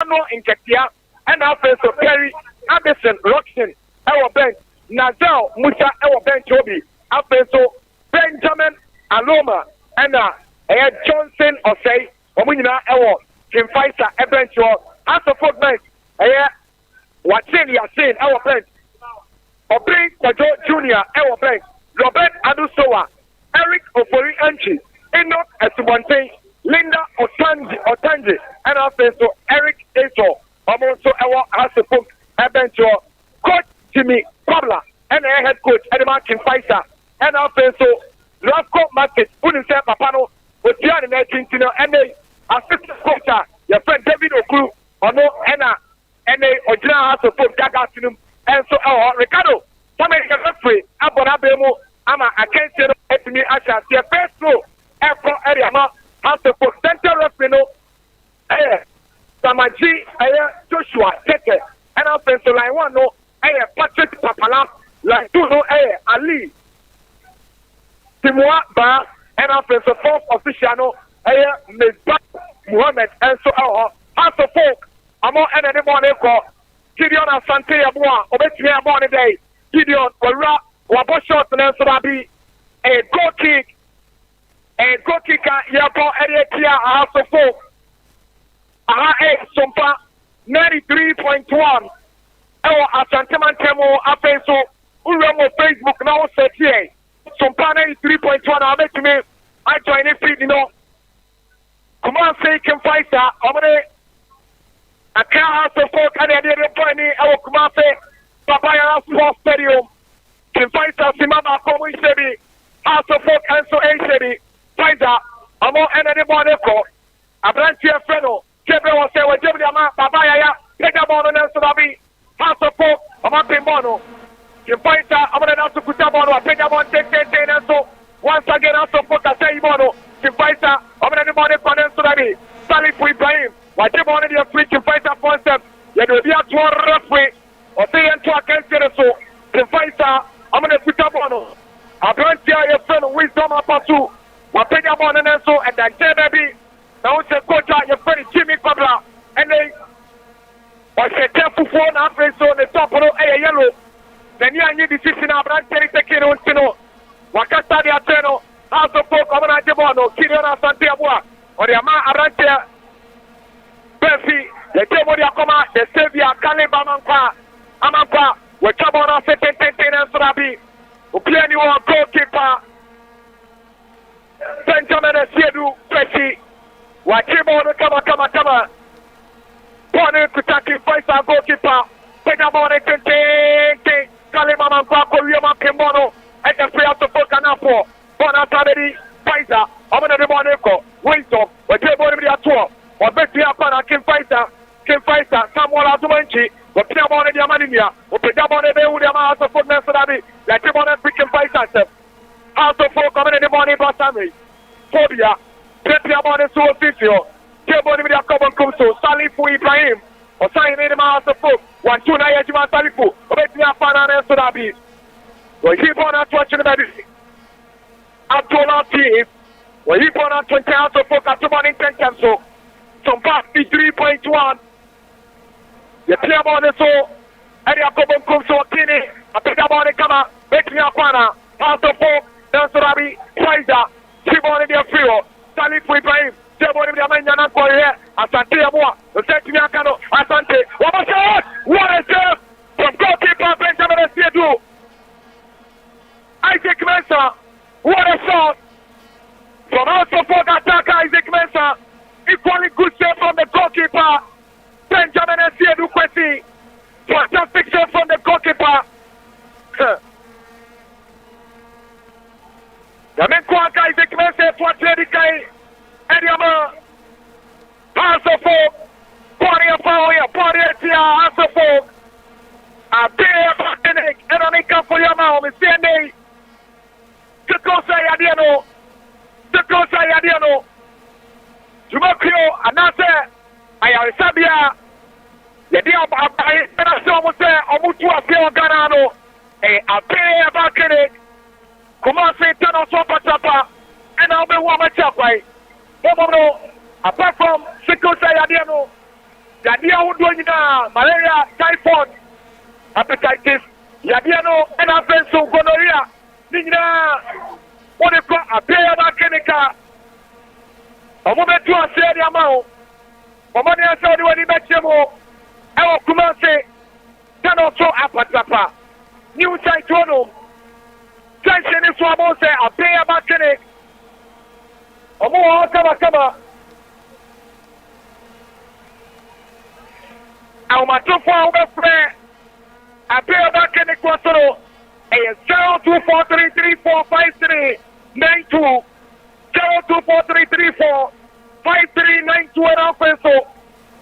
no in Katia, and our friends of Kerry, Addison, Roxton, our bench, Nazal, Musa, our bench, Obi, our friends of Benjamin, Aloma, and Johnson, or say, Omina, our Kim Faisal, a bench, or as a foot bench, what's in your saying, our bench, or bring Kwajo Junior, our bench, Robert Adusowa, Eric Ofori Anchi, Enoch Esubonte, Linda Otanji, and our friend so Eric Eto, also our Hasselhoff, Ebencho, Coach Jimmy Pabla, and our head coach Edema Kim Faisal, and our friend so Roscoe Market, Unisem Papano, with Jan and Tino, and they assistant coach, your friend David Okru, or no Anna, and they original Hasselhoff, Gagatinum, and so our Ricardo, somebody can referee, Abonabemo, Ama, I can't say it to me, I shall see a first row, Airport area, Hasselhoff, Central Referee, Samaji, Joshua, Tete, and our friend so like one, no, Patrick Papala, like two, no, Ali, Timua Ba, and our friend so fourth official, no, Miss Muhammad, and so our Hasselhoff, I'm on any morning call. Gideon Asante Abua, Obetime Abua day. Gideon, Wabo shot and answer that be a goal kick. A goal kicker, Yabo Edia, Hasselhoff. Sompa 93.1. Asante Mantemo, Afenso, Uramo Facebook now set here. Sompa 93.1, I'll make me. I join it, you know. Come on, say, Kim Faisal, I can't have folk and I didn't find me. I will come out there. Papaya Sports Stadium. Can find some Simama Komi Sebi. House of folk and so A Sebi. Faisal. I'm on any one echo. I branch your friend. Jebra was say, well, Jebra, Papaya, take a ball and answer Babi. House of folk. I'm up in Mono. Can find that. I'm going to answer Kutabono. Take a ball, take and so. Once again, House of folk, I say Mono. Can find that. I'm going to money for them so Babi. Salif Ibrahim. Why do you want to free to fight that for them? You will be at one referee or say into a cancer so to fight that. I'm going to put up on. I don't tell your friend wisdom up to what pay up on and so and then say baby. Now it's a coach your friend Jimmy Pabla and they was a careful phone after so on the top of a yellow. Then you need the decision of Rancheri taking on Tino. Wakata di Ateno, House of Folk, Amana Jebono, Kiriona Santiago, or the Ama Arantia. Percy, the table they come out, the Savior, Kaleba Amampa, we come on a second and Surabi, who play you on goalkeeper, Benjamin Siedu, Percy, what Jimon, come, Pony Kutaki, Faisal goalkeeper, Benjamin, Kaleba Mampa, Koreama Kimono, and the free of the Volcanapo, Bonatari, Faisal, Amana de Monaco, Winston, we table the tour. Or better upon Kim Faisal, Samuel Azumanchi, but Piamon and Yamania, or Piamon and Udiama as a footman for Nabi, like Timon and Kim Faisal. House of Folk coming in the morning, Basami, Phobia, Piamon and Suo Fisio, Timon with a common Kumso, Salifu Ibrahim, or signing in the House of Folk, 1 2 9 Salifu, or better upon and Sudabi. We keep on at watching the medicine. Abdullah team, we keep on at 20 House of Folk at 2 morning 10 so. Sompa 3.1. You play about the so, and you come so Kini, I pick up on the camera, make me a corner, House of Folk, Nansurabi, Faisal, Timon in the field, Salif Ibrahim, Jebon in the Manana for here, Asante Amoa, the Sentinel Cano, Asante, what a shot! What a save from goalkeeper Benjamin Siedu, Isaac Mensah, what a shot from House of Folk attacker Isaac Mensah. Equally good save from the goalkeeper, Benjamin Siedu Kwesi. Fantastic save from the goalkeeper. The main quarter is the commercial for Jedikai. Ediama. House of Folk. Party of Power, Party of Tia, House of Folk. A pair of Enek, and I make up for your mouth, Miss Sandy. The Cosa Yadiano. The Cosa Yadiano. Jumakio, anase, I Sabia, the deal about Penasomose, Omutua Pio Ganano, a pair of Akene, Kumasi Tano Sompa Chapa, and I'll be one Chapai. Momono, apart from Siko Sayadiano, Yadia would do malaria, typhoid, hepatitis, Yadiano, and a pencil, gonorrhea, Nina, what they call a pair of chemical. A moment to a say the amount. A money I saw when he met you more. I will come and say, then also Apatapa. New site to know. Tension is what I say, a pair of chemical. A more come. I'll my two for our friend. A pair of chemical. A 0243345392 0243345392 and offensive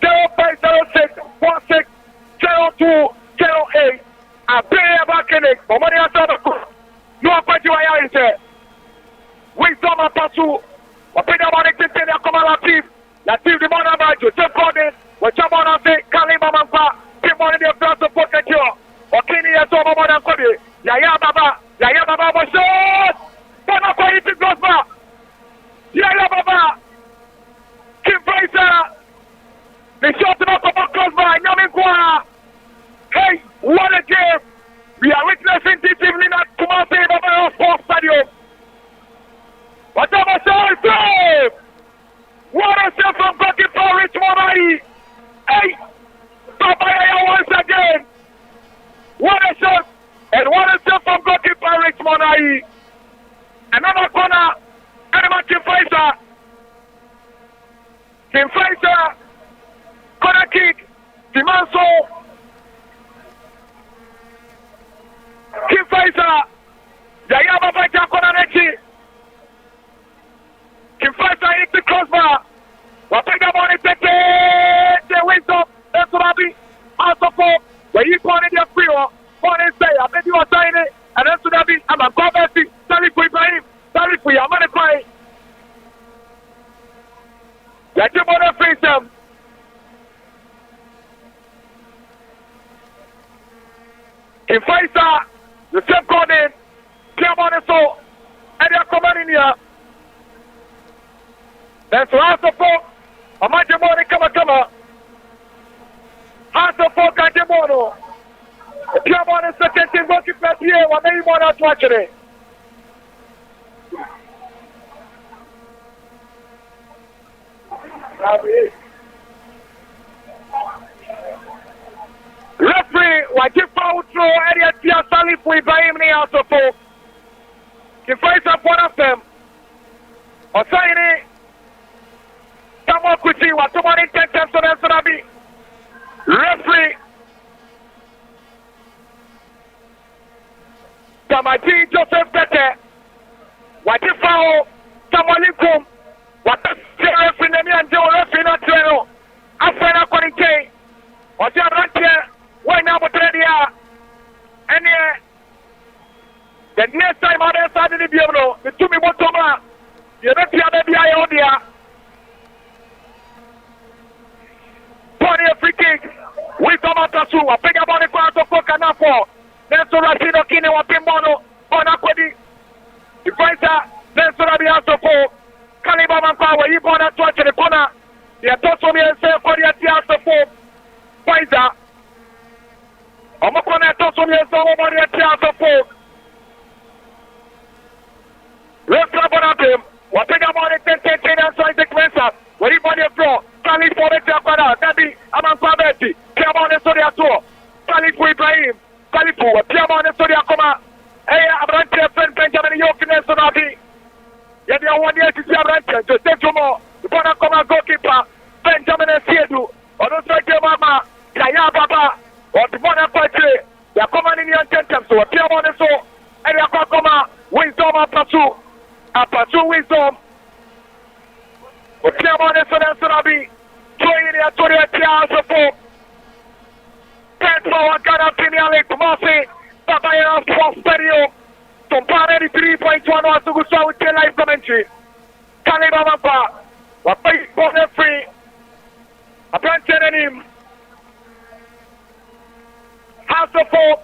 0506460208. A pair of chemical. For money I saw the no apart you are here. Wisdom and pursue. What pay the money to tell you come on Latif the money about you. Just call it. What you want to say? Kalima Mampa. Keep on in the front of pocket you. Okini ya so mama na kobe. Yaya baba was shot. Bona kwa iti gosba. Yaya baba. Kim Faisal. The shot na kwa gosba. Nyame kwa. Hey, what a game. We are witnessing this evening at Kumasi Baba Sports Stadium. What a save! What a save from goalkeeper Richmond. Hey, Sompa once again. What a shot! And what a shot from goalkeeper Richmond. Another corner. Animal Kim Faisal. Corner kick. Dimanso. Kim Faisal. Yaya Baba corner nechi. Kim Faisal hit the crossbar. Wapega money tete. The wisdom. That's what I be. Also for when you call it your free or money say, I bet you are signing it. And that's what I be. I'm a government. Sorry for Ibrahim. Sorry for you. I'm going to cry. Let your mother face them. Kim Faisal. The same corner. Come on, so. And they're coming in here. That's what I support. I'm at your money. Come on. House of folk at the mono. Come on, it's the second working for here. What many more not watching it? Referee, what you foul through area Tia Salif with Ibrahim in House of folk. You face up one of them. Or sign it. Someone could see what someone intends to be. Referee Tamati Joseph Tete. What if foul? Someone in come. What the referee and Joe referee not trail. After a quality. What you are here? Why now? But ready? And the next time I started to be able to do me what to do. You don't see a baby I there. Pony free kick. We come out of Sua. Pick up on the crowd of Cocanafo. Then to Rashid Okine or Pimbono. On Aquadi. The fighter. Then to Rabi Asofo. Kaliba Manpower. He born at touch in the corner. The Atosomi and Say for the Atiasofo. Fighter. Omokona Atosomi and somebody at Tiasofo. Let's clap on him. What pick up on the 10 and so the Crescent. When he bought the floor. Kali for the Tiapana. Nabi. Aman Pabeti. Piamon and Sodia Tour. Kali for Ibrahim. Kali for Piamon and Sodia Koma. Hey, Abrante, friend Benjamin Yokin and Sonabi. Yet you want to see Abrante. To take you more. The Bonacoma goalkeeper. Benjamin and Siedu. Or the Sodia Mama. Kaya Baba. Or the Bonaparte. They are coming in your attention. So Piamon and so. And they are Koma. Wisdom and pursue. And pursue wisdom. Piamon and Sonabi. Join the Atoria Tiasofo. 10 for Ghana Premier League, Kumasi, Papaya Sports Stadium. Sompa 93.1 was to go so with live commentary. Kaliba Mampa, what pay for the free. A branch in him. House of Hope.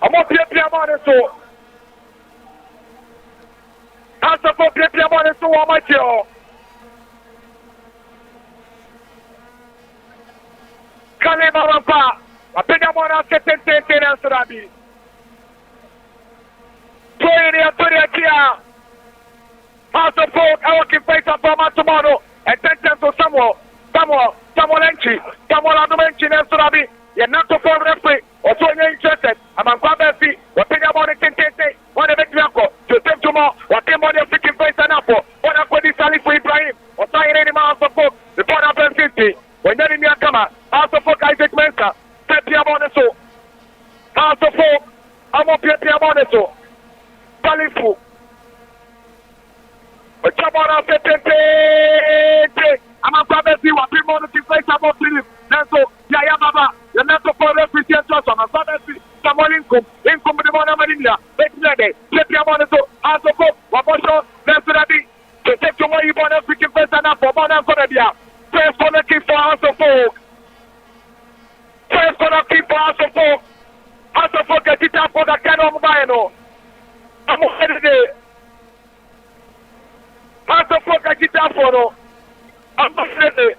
I'm up here, Piamon, so. House of Hope, Piamon, so, how much you? Mampa, a Pedamona Setten and Surabi. Toya Toria, House of Folk, I will keep face up for tomorrow, and 10 cents for Samuel Enchi, Samuel Adumenchi and Surabi. You're not to form referee, or so you're interested. I'm on Quabefi, what Pedamona Tente, one of the Tiaco, to take tomorrow, what came on your freaking face and apple, what I'm going to sell for Ibrahim, or sign any House of Folk, the 450. When you're in your camera, House of Folk Isaac Mensa, Pepia Boneso, House of Folk, I'm up here, Pia Boneso, Palifu, but Chabona Tente, I'm on Quabefi, what people want to face about Philip, Nanso, Yaya Baba, the Nanso for represent us on a Quabefi, Samuel income the Mona Marina, Betty, Pepia Boneso, House of Folk, Wabosho, Nanso, to take to my Ibon African face and up for Mona Korea. First gonna keep for House of Folk. First gonna keep for House of Folk. House of Folk get it up for the can of Mino. I'm ready. House of Folk get it up for no. I'm ready.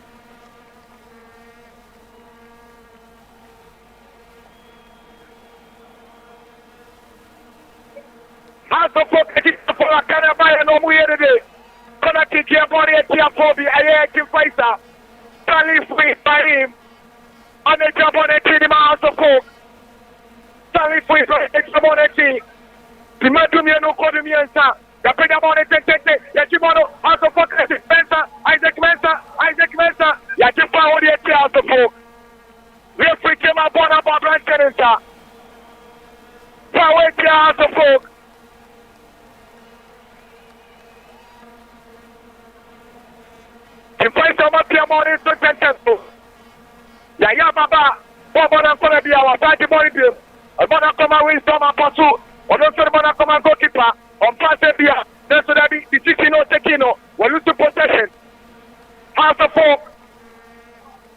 House of Folk get it up for the can of Mino. I'm ready. Gonna kick your body at your phobia. I can fight that. Stanley free by him. On the job on the team, House of Folk. Stanley free by the team. The Madumia no Codumiansa. The Pedamone Tente, Yachimono, House of Folk, Isaac Mensa, Yachipa, the House of Folk. We have free came up on about Rancanesa. Power House of Folk. The price of my Piamon is so successful. Yaya Baba, Bobana Colabia, was 30 morning. A Bonacoma wisdom and pursue, or no Bonacoma goalkeeper, on Pasabia, that's what I be the Tikino Tekino, or lose possession. House of Folk,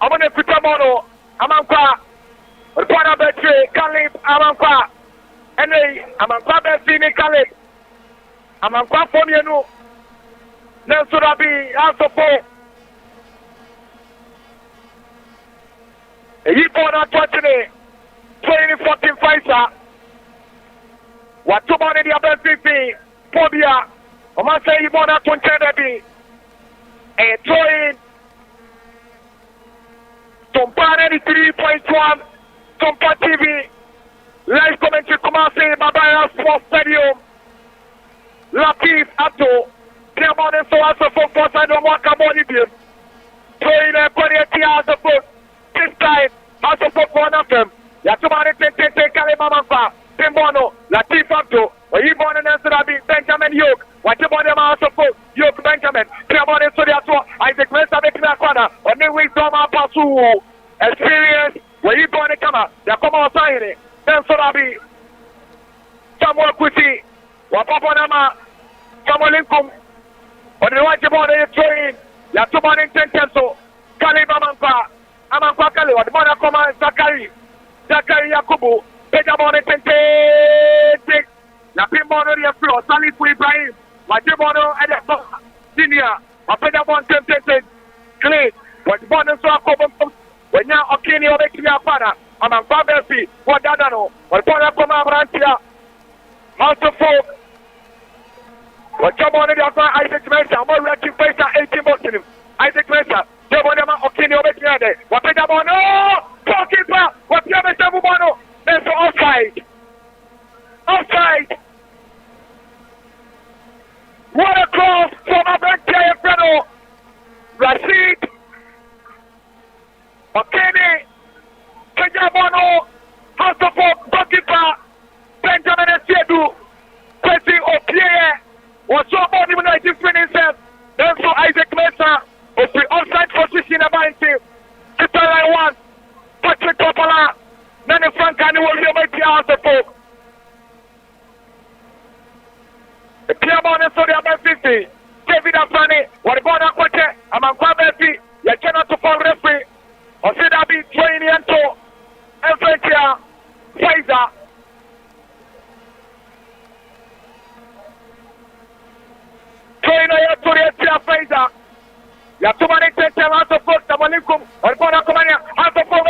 I'm going to put a mono, Amanqua, Pana Betray, Caleb, Amanqua, and Amanqua Bessini Caleb, Amanqua Fomiano, Nelsorabi, House of Folk. He bought a 2014 Faisal. What two money the other 50? Phobia. I must say he bought a 20. And throwing Sompa 93.1 Sompa TV. Live commentary commencé Babaya Sports Stadium. Latif Ato. Pierre and so as a folk for side of Wakamoni Beam. Throwing a 20 hours of foot. This time, House of Folk one of them. Yatumani Tente Kalimamapa, Timbono, Latif Abdo, or Yvonne and Sarabi, Benjamin Yoke, Watabone House of Folk, Yoke Benjamin, Piamone Sodiato, Isaac Mesa Bekina, or New Wisdom Pasu, experience, where Yvonne Kama, Yakoma Saini, Ben Sarabi, Samuel Kuti, Wapaponama, Samuel Linkum, or the Wajibone train, Yatumani Tentenso, Kalimamapa. Amanqua Kali, what Monacoma Zakari Yakubu, Pedamone Tente, La Pimono Yafro, Sally Ibrahim, Wajimono Edison, Senior, or Pedamon Tente, Clay, what Bono Swako, when now Okini or Ekia Pana, Amanqua Belfi, what Dadano, or Bonacoma Brantia, House of Folk, what Jabon Isaac Mensa, more ranking face at 18 Muslims, Isaac Mensa. Jabonema Okini Obekiade. What Pedabono? Goalkeeper. What Piame Sabubono? There's offside. Offside. What a cross from Abentia Fredo. Rashid. Okini. Pedabono. House of Folk. Goalkeeper. Benjamin Esiedu. Kwesi Opie. What's your body when I defend himself? Then so Isaac Mesa. It's the offside position about him. It's line one. Patrick Coppola. Nani Frankani will be my House of Folk. The Piamon is sorry about 50. David Afani. What about Aquate? I'm on Quabefi. You cannot to fall referee. Or should I be training into Elfetia Faisal? Trainer to Faisal. Ya too many House of Folk, Tamanikum, or Bona Comania, House of Folk,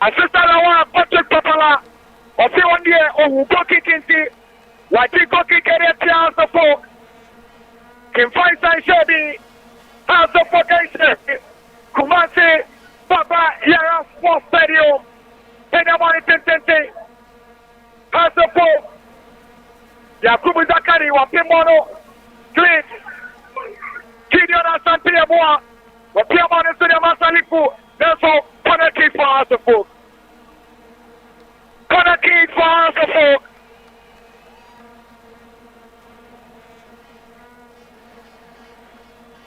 Assistant Lawa, Patrick Papala, or say one year, or go kick into what you go kick at the house of folk. Can find some shabby house of folk. Kumasi, Papa, Yara Sports Stadium, and I want to house of folk. Yakubu Zakari, Wapimono, Clint, Gideon Asante Boa, Wapiamano Sudia Masalifu, therefore, corner kick for house of folk. Corner kick for house of folk.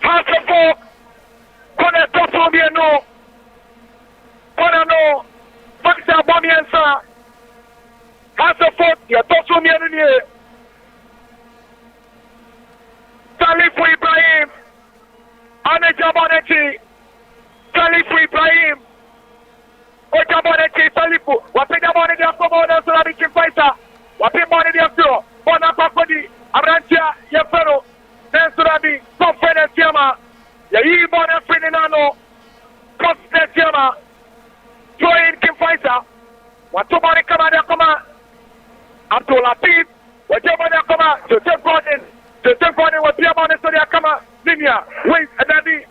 House of folk, corner top of me no, corner no, Faisal Bomiansa, house of folk, you're top of me no. Salifu Ibrahim, Anajabaneti, Salifu Ibrahim, Ojabaneti, Salifu, Wapidabani, the Akomoda, Sulabikin Faisal, Wapimani, the Afro, Bonapapodi, Arantia, Yafero, Surabi, Sofene Siama, Yaibona Ferdinando, Costa Siama, Join Kim Faisal, Watubani Kamada Koma, Abdul Latif, Wajabana Koma, Joseph Gordon. The temporary was the amount of Kama, Linia, Wait, and then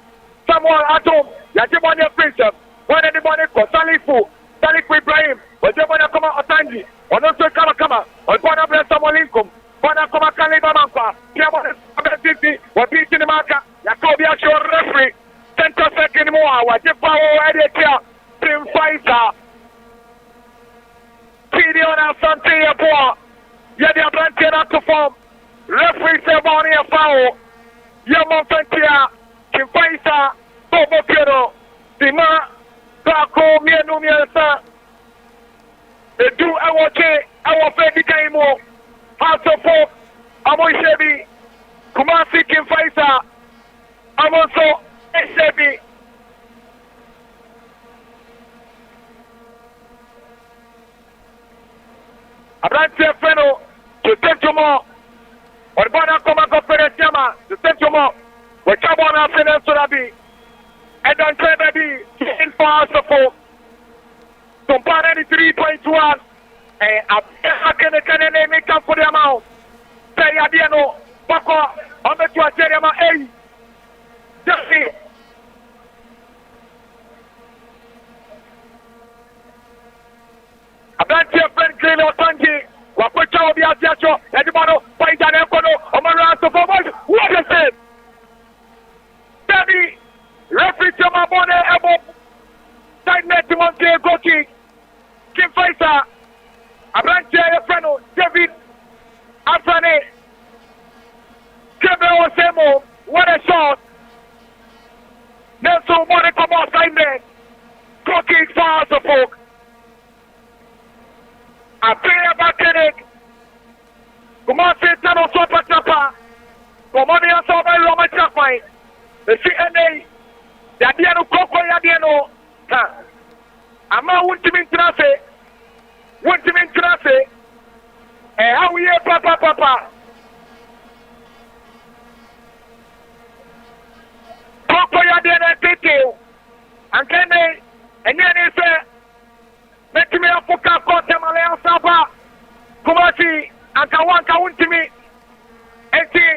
Samuel Atom, Yajimania Princess, when anybody called Salifu Ibrahim, Wajabana Kama Otanji, or not so Kama, or Bonabra Samuel Lincoln, Bonakoma Kaliba Mampa, Piamon City, or Beach in the Marca, Yakobia Show referee, center second more, Wajipa, Edia, Tim Faisal, Pidion Asante Boa, Yadia Blanchena to form. Referee ceremony a foul. Yamon Fentia, Kimfaisa, Bobo Kero, Dima, Bako, Mienu Miasa. They do our K, our baby game. House of Folk, Amo Shebi, Kumasi Kimfaisa, Amonso, Shebi. Abrantia Feno, to take tomorrow. Orbana Koma Conference Yama, the Central, where Chabona Finansurabi, and on Trebabi, in for support. Sompa 93.1, and I can make up for the amount. Say Adiano, Bako, on the Tuateriama A. Just see. Abrantia Friend Green or Tangi. Wapocha obi asiacho, edibano, paita nekono, omara so forward. What is it? Baby, referee Chama Bone Ebo, side net to one go kick. Kim Faisal, Abranche Efreno, David, Afrane, Kebe Osemo, what a shot. Nelson Bone come off side net. Go kick for the folk. I pay about Kenneth. Kumasi Tano Sompa Chapa. Komoni Asoba Roma Chapa. The CNA. Yadiano Koko Yadiano. Ama Wuntimin Trase. Wuntimin Trase. And how we are Papa. Koko Yadiano Tito. And Kenneth. And then he said, let me have a court and Malaya Saba. Kumasi, and Kawanka Wuntimi. And see,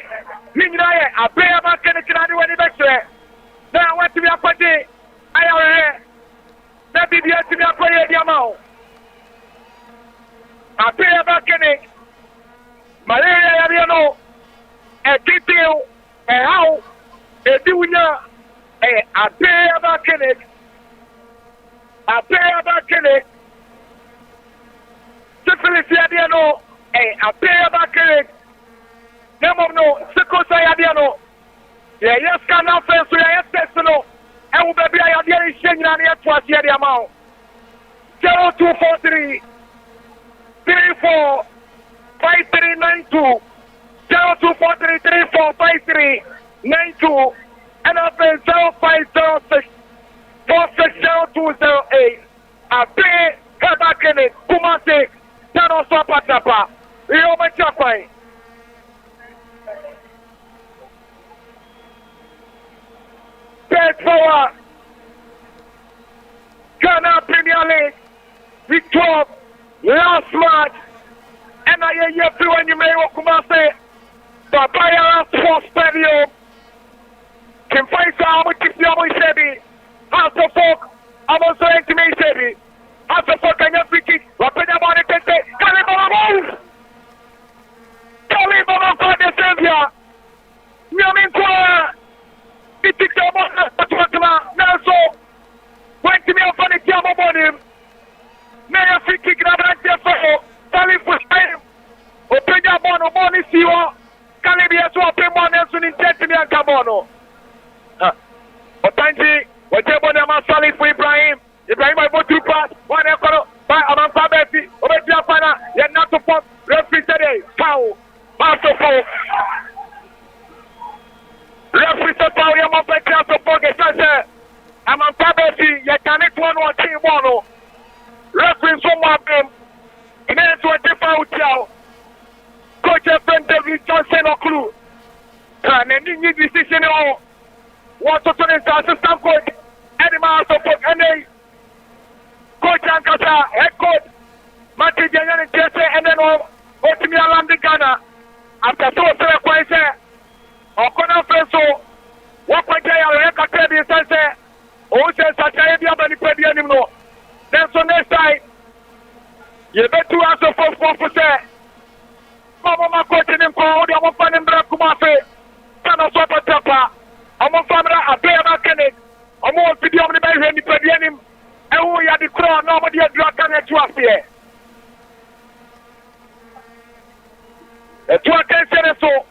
Minaya, I pay about Kennedy when he back there. Now I want to be a party. I have that be the ultimate prayer, the amount. I pay about Kennedy. Malaya, you know, a detail, and how a doing I pay about Kennedy. I pay about Kennedy. Syphilis Yadiano, a pay about Kennedy. No, Sekosa Yadiano. Yes, can now face yes, no. And will be a Yadian Shin and twice the amount. 0243 34 5392 0243 34 5392 and I'll pay 0506 460208. I pay Kabakene, Kumase, Tano Sompa Chapa, Yoma Chapa. Best forward, Ghana Premier League, week 12, last match, and I hear you when you may Kumase, Papaya Sports Stadium. Can Faisal with Kisiamo Shebi, House of Folk, I'm also intimate Shebi, House of Folk and your free kick, Rapida Body Tete, Kalibaba, Kalibaba for the Savior, Yamin Kwa, Bitik Sabona, Nelson, went to me on the Tiamo Bonim, Mayor free kick, Rabbi Fo, Salif for time, Openya Bono, Boni Siwa, Kalibia to open one else in Gentile and Camono. Otanji, whatever the man Salif for Ibrahim, I go to pass, one echo, by Aman Fabeti, Obetia Fana, yet not to pop, referee today, foul, Master Foul. Referee to foul, Yaman Petia to forget, Aman Fabeti, yet can it one or two one. Referee from one of them, and then to a different hotel. Coach friend David Johnson or clue. And then you decision on what to turn into assistant coach, Eddie Master Book, and then Coach Ankasa, head coach, Matthew Janyan and Jesse, and then Otimia Landi Ghana. After so, or Conan Freso, what point I record the sunset, or says Saturday, but the Pedianimo. Then so next time, you bet 2 hours of 4%. Mama coaching him for the Amopan and Brakumafe, Son of Sompa Tapa, Amofamra, a player mechanic, a more video on the Bayan, the Pedianim, and we are the crown, nobody had drunk on it to us here. A 2 against so.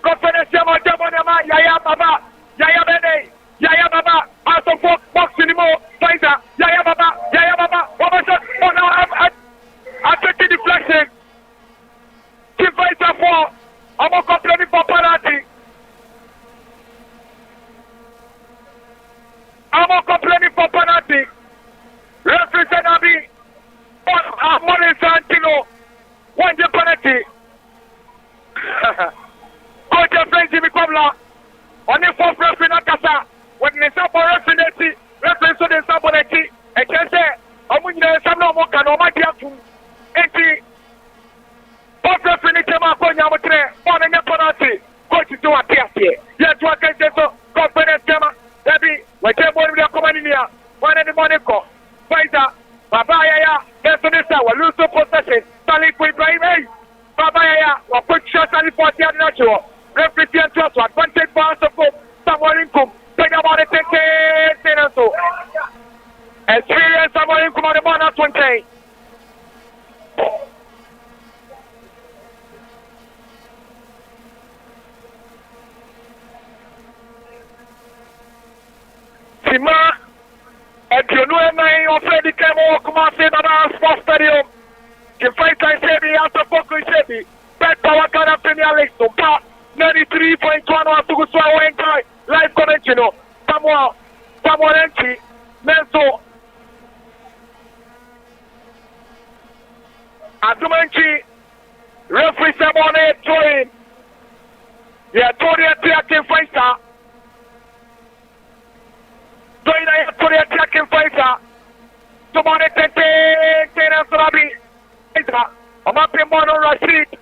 Conference Yama Jabonama, Yaya Baba, Yaya Bene, Yaya Baba, out of folk, box anymore, Faisal, Yaya Baba, what was that? Oh no, I'm taking the flashing. Keep Faisal for, I'm complaining for penalty. I'm complaining for penalty. Referee said I'll be Morning Santino, 1 penalty. Coach of French become law. On the 4th referee Nakasa, when the Sompa referee, referee so the Sompa, and can say, I'm going to some no more can over the 80. 4th referee came up on Yamatre, on a penalty. Coach to a test here. Yes, what can say so? Confidence, Gemma, Debbie, whatever we are coming in here. One in the morning call. Faisal, Babaya, there's on this hour, lose the possession. Salif with Ibrahim, Babaya, or put shots on the 40th natural. Referee to us, advantage for us of someone in come. Take about it, take it, so. Experience someone in come on the ball at 20. Sima, and you know, I already came over Kumasi Baba Sports Stadium. The fight I say, the answer for Kushebi. Bet Power Ghana Premier League, Sompa. 93.1 to go to our entire live comment, you know. Someone entry, Menso. Adumanchi, referee Samone throwing. Yeah, Tony attacking Faisal. Tony attacking Faisal. Somone Tete, Sarabi. Faisal. I'm up in Mono Rashid.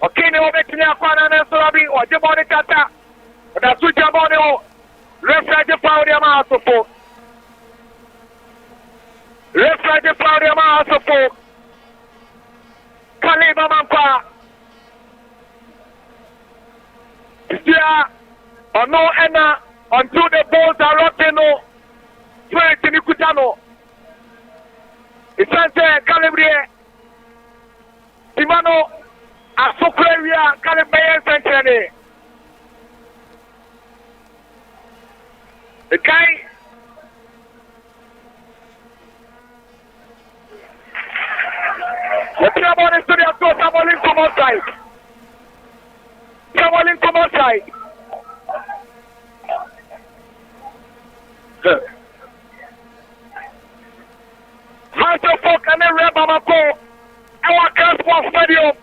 Okay, no make me a fan and Sarabi or Jaboni Tata. But that's what Jaboni. Referee the power of my support. Referee the power of my support. Kaliba Mampa. Yeah, on no enna until the balls are rotting. No, 20 Nikutano. It's a Calibri. Timano. Asokreria Calibri Sanctuary. The guy. The trouble is to the someone from outside. Someone from outside. House of Folk and then Red Bamako. Our Transport Stadium.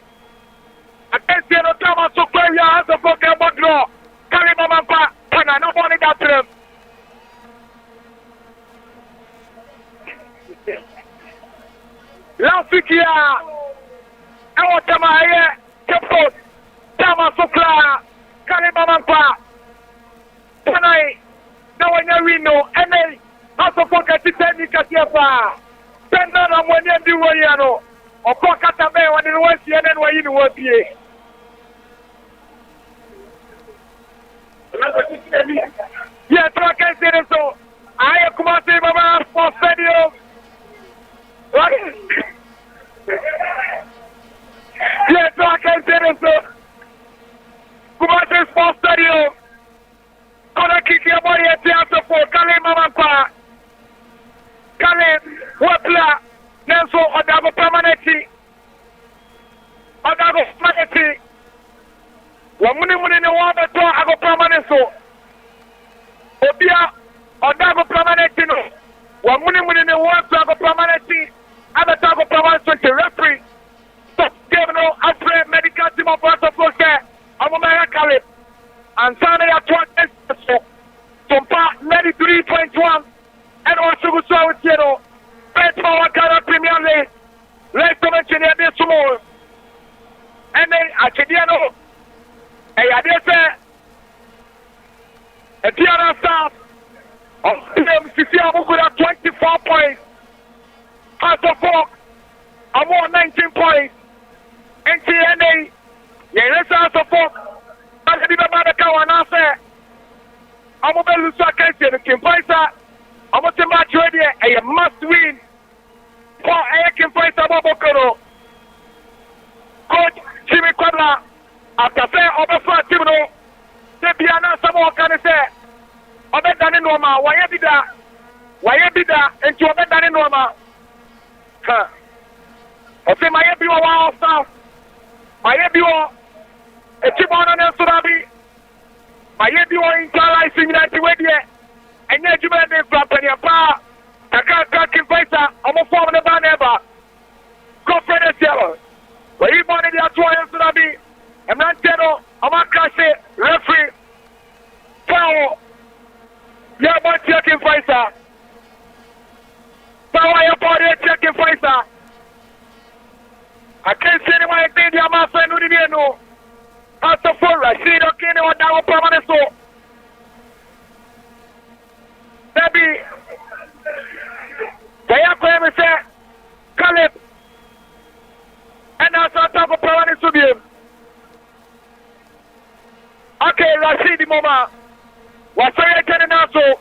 Against the Otama Sokreria House of Folk and Modro. Kalimamapa. Pana, nobody got to them. last week here, I want to my Capcom, Tama Sokla, Kalimampa, tonight, now when you know, and then, also forget to tell me Katiafa, then none when you do what you know, or Kokata Bay when you want to, and then when you want to. Yes, I can say so. I am Kumasi Baba for Stadium. Yes, I can say so. Kumasi Sports Stadium. Kona kiki ya bori ya tiaso for Kale Mamapa. Kale Wapla. Nenso Odago Permanenti. Odago Permanenti. Wamuni muni ni waba to ago permanent so. Obia Odago Permanenti no. Wamuni muni ni waba ago permanenti. Abata ago permanenti referee. Stop game no after medical team of Pastor Foster. Amomaya Kale. And Sunday at 1 so. Sompa 93.1. And also go so with you know. Best power Ghana Premier League. Let's mention this tomorrow. And then Achediano. Hey, I did say, a theater staff of MCC Amukuda 24 points. House of Folk, I'm on 19 points. NTNA, yes, House of Folk, I did about the cow and I said, I'm going to lose against the Kim Faisal. I'm going to match ready, a must win for a Kim Faisal Bobokoro. Coach Jimmy Kwabla. After saying over for a team, the piano, someone can say, over than in normal, why you did that? Why you did that? And you over than in normal. Huh. I say, my every one staff, my every one, a team on an Surabi, my every one in Kala United with you, and yet you made me flap in your power. I can't talk in Faisal, I'm a form of the band ever. Conference yellow. Where you wanted your 2 years Surabi. I'm not telling you, I'm not crashing, referee, foul. You're about checking Faisal. Power your body checking Faisal. I can't see anyone I think you're my friend who didn't know. After 4, I see the king or down permanent so. Maybe, they are going to say, Caleb, and that's on top of permanent to be. Okay, Rashid Moma. Wasaya Kenaso.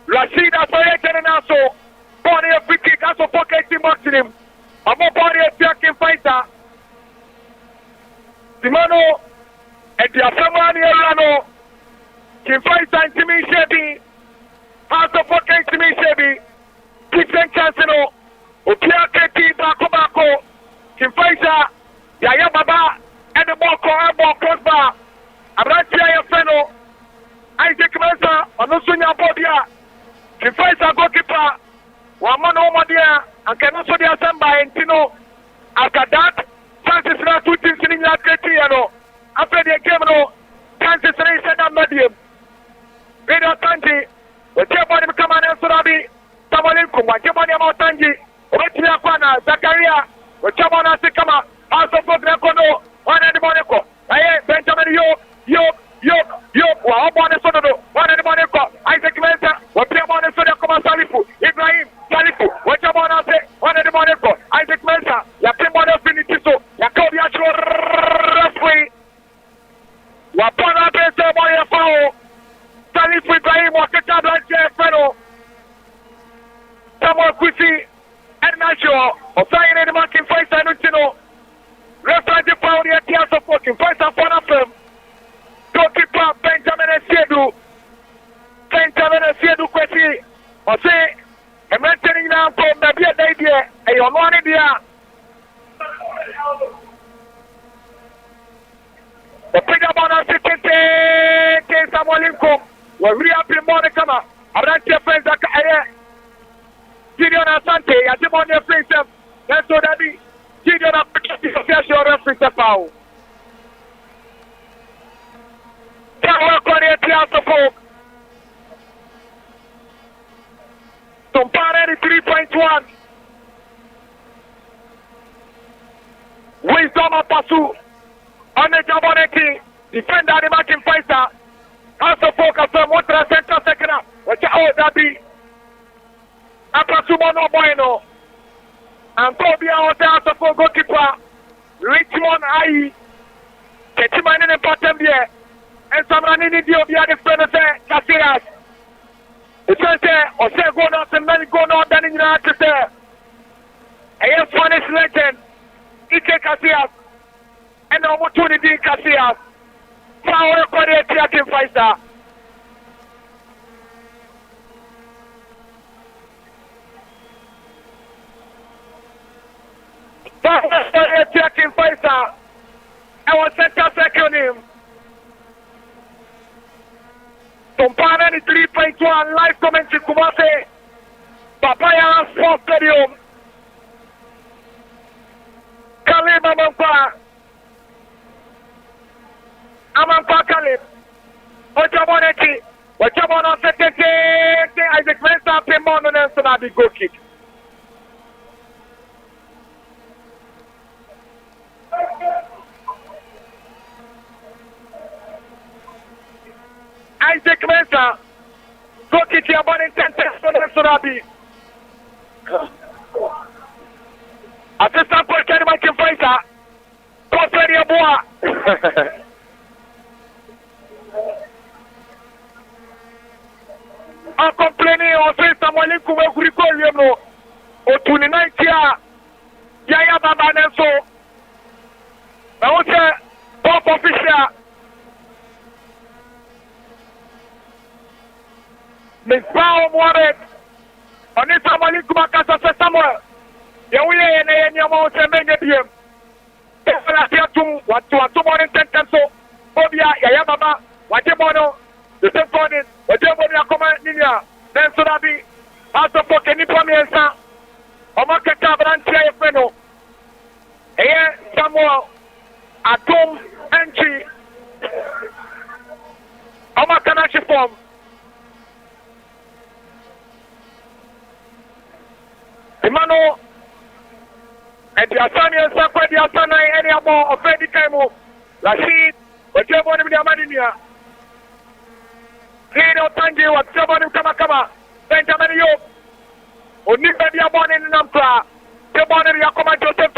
Rashid Asaya Kenaso. Body of free kick, also pocket team boxing him. I'm a body of Jack Fighter. Simano and the Asamani Rano. Kim Fighter and Timmy Shebi. House of pocket Timmy Shebi. Kitchen Chancellor. Okia Keti Bako. Kim Fighter. Yaya Baba. And the ball crossbar. I'm not here, your fellow. Isaac Mensa, on the Sunya Bodia. The first goalkeeper, one man over there, and can also be assembled by Tino. After that, chances are 2 teams in the Cristiano. After the game, chances are set up medium. Radio Tanji, with your body come on and Surabi, Tamalinkum, what your body about Tanji, Rotia Pana, Zakaria, with Chamana Sikama, also for Dracono, one and the Monaco. I Benjamin Yo, well, one is one and the Monaco, Isaac Mensa, what your body so come Salifu, Ibrahim, Salifu, what your body say, one and the Monaco, Isaac Mensa, your Timon of Finitiso, your Kobiacho referee, Wapana Besa Boya Fao, Salifu Ibrahim, what the Tabla Fellow, Samuel Kusi, and Nacho, or signing the marking face and Utino. Referee the foul here, tears of working. First and foremost, goalkeeper Benjamin Sedu. Benjamin Sedu Kwesi. I say, I'm not telling now from the beer day there. And you're not in there. The bigger bonus is taking Samuel Lincoln. We're really happy morning, come on. I'm not your friends that are Gideon Asante, I think on your friends. That's what I mean. Gideon Asante, your reference the foul. Can't work on it, tears of folk. Sompa 93.1. Mama Pasu on the Jaboneti, defender the Martin Faisal. Also focus on what the center second up. Which that be Apasu Mono Bueno. And Toby out there for goalkeeper Richmond Aye. Ketiman in the bottom there. And someone in the friend say Casillas. It's or say go out and then go out and in the say. A Spanish legend. Ike Casillas. And the opportunity Casillas. Power for the attacking fighter. Power for the attacking fighter. I was center second him. Sompa ni 3.1 live commentary Kumase. Papaya Sports Stadium. Kalima Mampa. Amampa Kalib. Ojaboneti. Ojabona Setete. Isaac Mensa Pemon and Sonabi go kick. Isaac Mensa. Go kick your body 10 tests on Sonabi. Assistant Coach Kenny Michael Faisal. Coach Ready Aboa. I'm complaining on say someone in Kume Kuriko Yemo. O 29 year. Yaya Baba Nenso. I want to top official. Miss Brown Mohamed. On this someone in Kumakasa Samuel. Yawuye and Yamo Semenium. What to morning so Obia Yaya Baba. What you want the same morning. Whatever you come in, then so that be also for Kenny Pomiensa, Omakata Brantia Feno, Samuel, Atom, Entry, Omakanashi form. Emmanuel, and the Asani and Sakwa, the Asana, any more of Freddy Kamo, Rashid, whatever one of the Amadinia. Lino Tangi, what somebody Kamakama, Benjamin Yo, Unipa Diabon in Nampra, Jabon Yakoma Joseph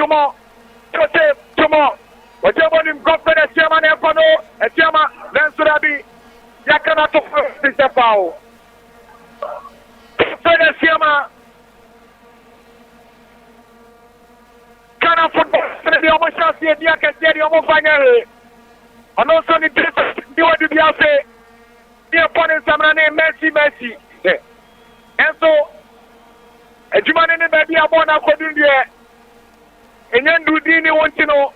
Tomo, whatever him government, Chairman Efano, and Chairman Lansurabi, Yakana to first is a foul. Fede Siama, Kana football, the almost chance the Yaka Stadium finally, and also the Dio Biase. The opponent Samrane Messi. And so a Juman in the baby Abona Kodundia. And then do Dini want to know.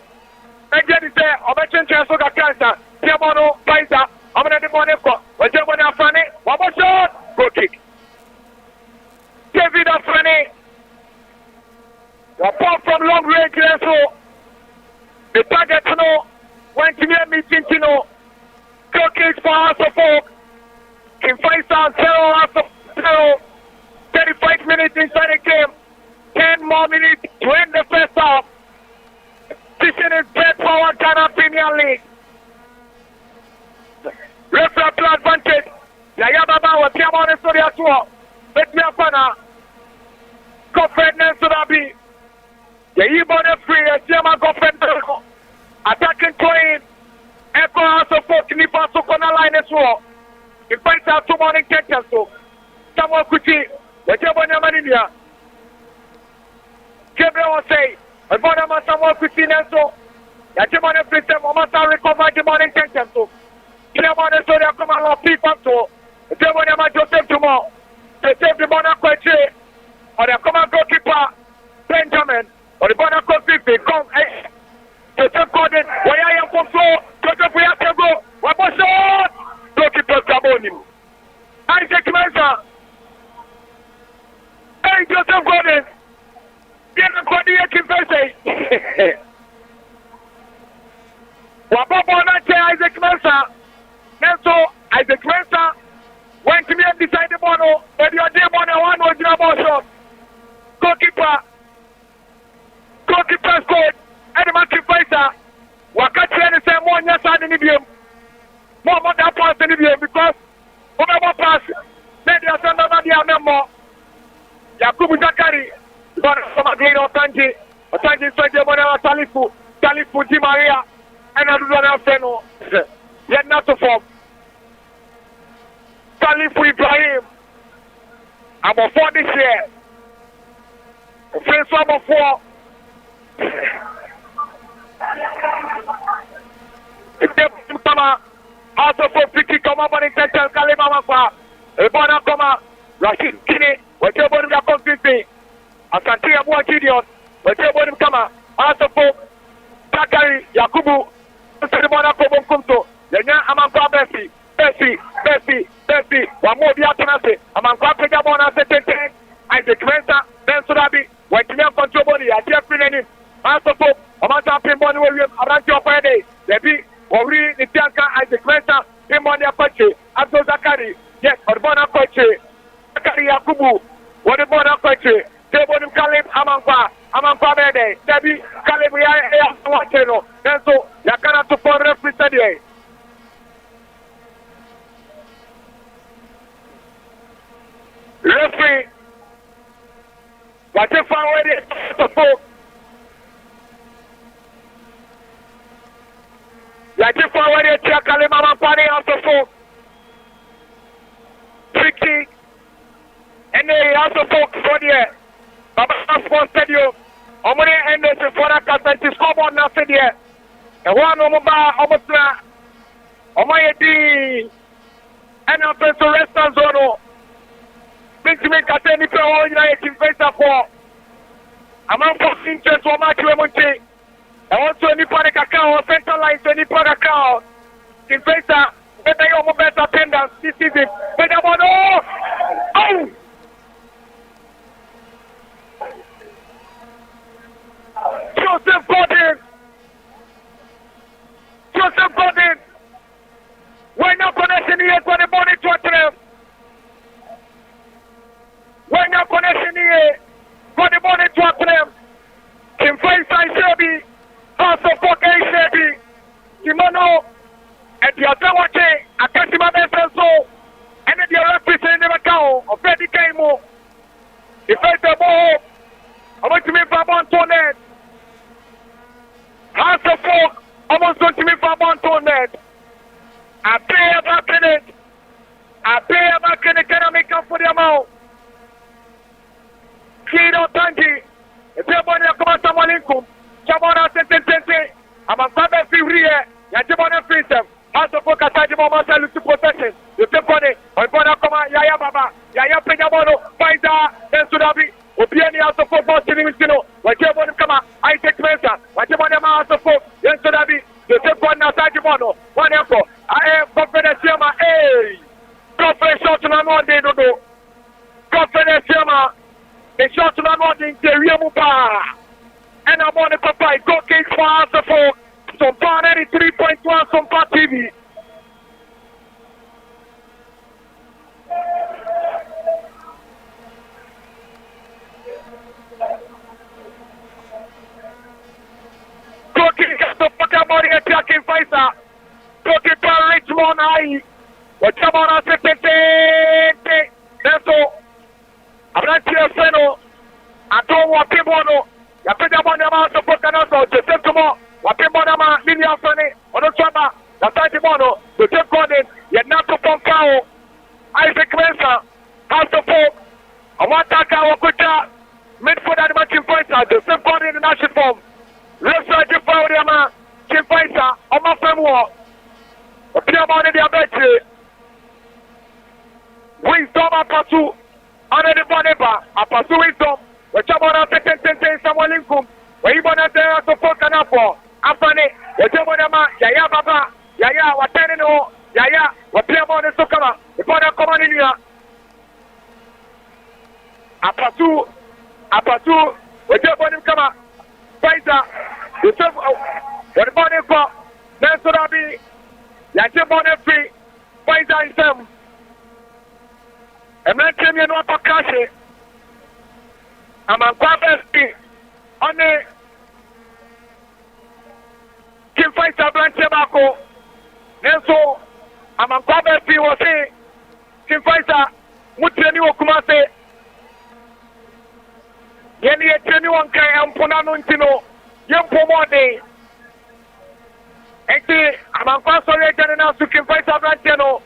Again, it's there, Obachan Chasoga Cancer, Tiamono, Faisal, Amana de Monaco, whatever Afrane, one more shot, go kick. David Afrane. Apart from long range, so the target to know, went to near meeting to know. Go kick for us of folk. In Faisal 0 35 minutes inside the game. 10 more minutes to end the first half. This is best power Ghana Premier League. Referee to advantage. Yaya Baba was Tiamon and Soria Tua. Let me up on Godfred Nensodabi. Yayi Bonne free and Tiama Godfred Nenso. Attacking Twain. Echo House of Folk Nipa Sokona line as well. In fact, our 2 morning tenters, so someone could see whatever Yamania. Gabriel will say, a bottom of someone could see so that you want to place them on my recover the morning tenters. So, Clemon and Soria come along, people to the devil Joseph tomorrow. They save the Monaco or the command goalkeeper Benjamin or the Monaco 50 come. Joseph Gordon, where I am from floor, Joseph, we have to go. What was shot? Goalkeeper Gaboni. Isaac Mensa. Hey, Joseph Gordon. Get the Quadia Kimpese. Wababona Isaac Mensa. Nelson Isaac Mensa went to me and decided the mono, but your dear mono one was your shot. Goalkeeper scored. and the match Faisal. Wakati say more nyasa than the more that pass than the because whatever pass, then they are sending on the more. Yakubu Zakari, but from a great Otanji, Otanji said the money Talifu Di Maria, and I do not have no. Yet not to form. Talifu Ibrahim. I'm a 4 this year. First one of 4. If they come out, also for 50 come up on intention, Kalima Mafa, Ebona Koma, Rashid Kine, whatever you are confusing. Asante Abu Gideon, whatever you come out, also for Takari, Yakubu, Sedimona Kobo Kumto, Lenya Amankwa Bessi, one more Biatanase, Amankwa Pegabona Setente, and the Crescent, Ben Surabi, when you have control body, I just been in him. Also for Amata Pimboni William, around your Friday, Debbie, Ori, Nitianka, and the Crescent, Pimboni Apache, Abdul Zakari, yes, Orbona Koche, Zakari Yakubu, what the Bona Koche, Debonim Kalim, Amankwa Bede, Debbie, Kalim, Watcheno, and so Yakana to for referee. Referee, whatever way to folk. Whatever way to Kalimama Party of the folk. Tricky. And they also folk for the Baba Sports Stadium. Omone and the Fora Casanti scoreboard nothing there. And one Omoba Omosra. Omoyedi. And a person restaurant zone. To make a tenny for all United Faisal for a man for interest for Matthew Monte. I want to any panic account, centralize any panic account. In Faisal, better your best attendance this season. Better one, oh! Joseph Gordon! We're not connecting here for the money to attempt. When you're connection here, for the money to them, in Faisal Shebi, also for K Shebi, Kimono, and the other watching, I can't see my best so, and then the representative in the account of Freddy Kamo. If I say more, I want to make Fabon Tonet. House of Folk, almost going to make Fabon Tonet. I pay about it. Can I make up for the amount? Kiro Tanji, if you're going to come to Malinkum, Jamona Sente, I'm a father free, Yajimona Freedom, House of Focus, Sajimoma to possession, the Timpani, or Bona Koma, Yaya Baba, Yaya Penamono, Faisal, and Sudabi, Opiani House of Football, Sinimino, what you're going to come out, Isaac Mesa, what you want to House of Football, and Sudabi, the Timpani, Sajimono, one echo, I am Confidence Yama, hey, Confidence shot to my one day, no, Confidence Yama. The shot to my morning, the real Mupa. And I'm on the papa, go kick for us for Sompa 93.1 Sompa TV. Go kick at the Pokemon attacking Faisal. Go kick for Richmond High. What's up on us? That's all. Abrantia Feno, Anton Wapibono, Yapidamona Sopocanaso, Joseph Tomo, Wapibonama, Lilia Fane, Onochama, Natimono, Joseph Gordon, Yanato Pompao, Isaac Mesa, House of Folk, Awataka Wakuta, midfield and matching fighter, Joseph Gordon in the national form, Ressa Jifaudiama, Kim Faisal, Oma Femwo, Piamon in the Abetri, Wisdom Apasu. Under the Boneba, a pursue wisdom, which I'm on a second someone in whom, where you want to tell us to fuck an apple. After it, the Jamonama, Yaya Baba, Yaya, what Tenino, Yaya, what Piamon is to come up, the Bona Comania. A pursue, which you want to come up, Faisal, the self, what the Boneba, Nansorabi, Yatim Bonefree, Faisal himself. I'm not telling you what to cash it. I'm a on the Faisal branche baako. Nenso amankwa be fi wo se Team Faisal mutreni wo Kumase. Yeni etreni won kan empona no ntino. Yempo mode. Enti amankwa sori ejane na su Team Faisal branche no.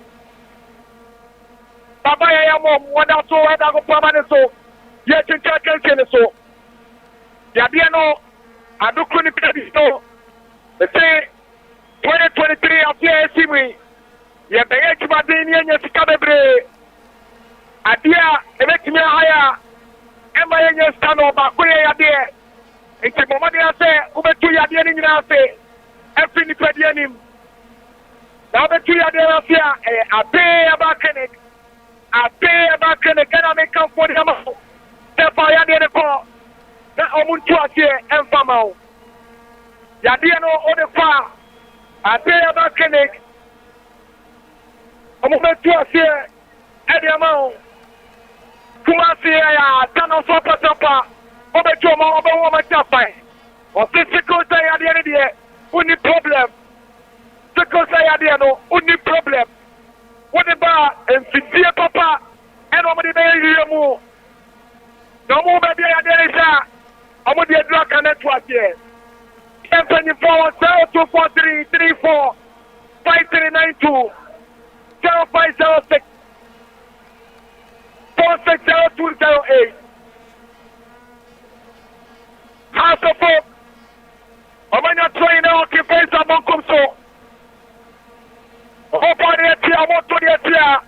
Baba ya mo wada so wada go pamane so. Ye chincha kenche so. Yabia no adukru ni pedi so. Say 2023 afia esimu. Ye beye chibadini yenye sika bebre. Adia ebetimi haya. Emma yenye stano ba kuye yade. Nti momade ase ubetu yade ni nyina ase. Efi ni pedi anim. Na ubetu yade afia abe abakene. Abe abakene kana me kan fo de ama. Tefa yade ne ko. Na omuntu ase emfama o. Yade no o de fa. Abe abakene. Omuntu ase ede ama o. Kumasi ya tano Sompa obetu ma obo ma chafai o physical say ya de de uni problem physical say ya de no uni problem woni ba enfidie papa e no mo de be yiye mu no mo be ya de sha o mo de dura kan network here 1024 0243 34 5392 0506 460208 House of Hope. Omanya train now ke Faisal Monkum so. Hope on the tia moto the tia.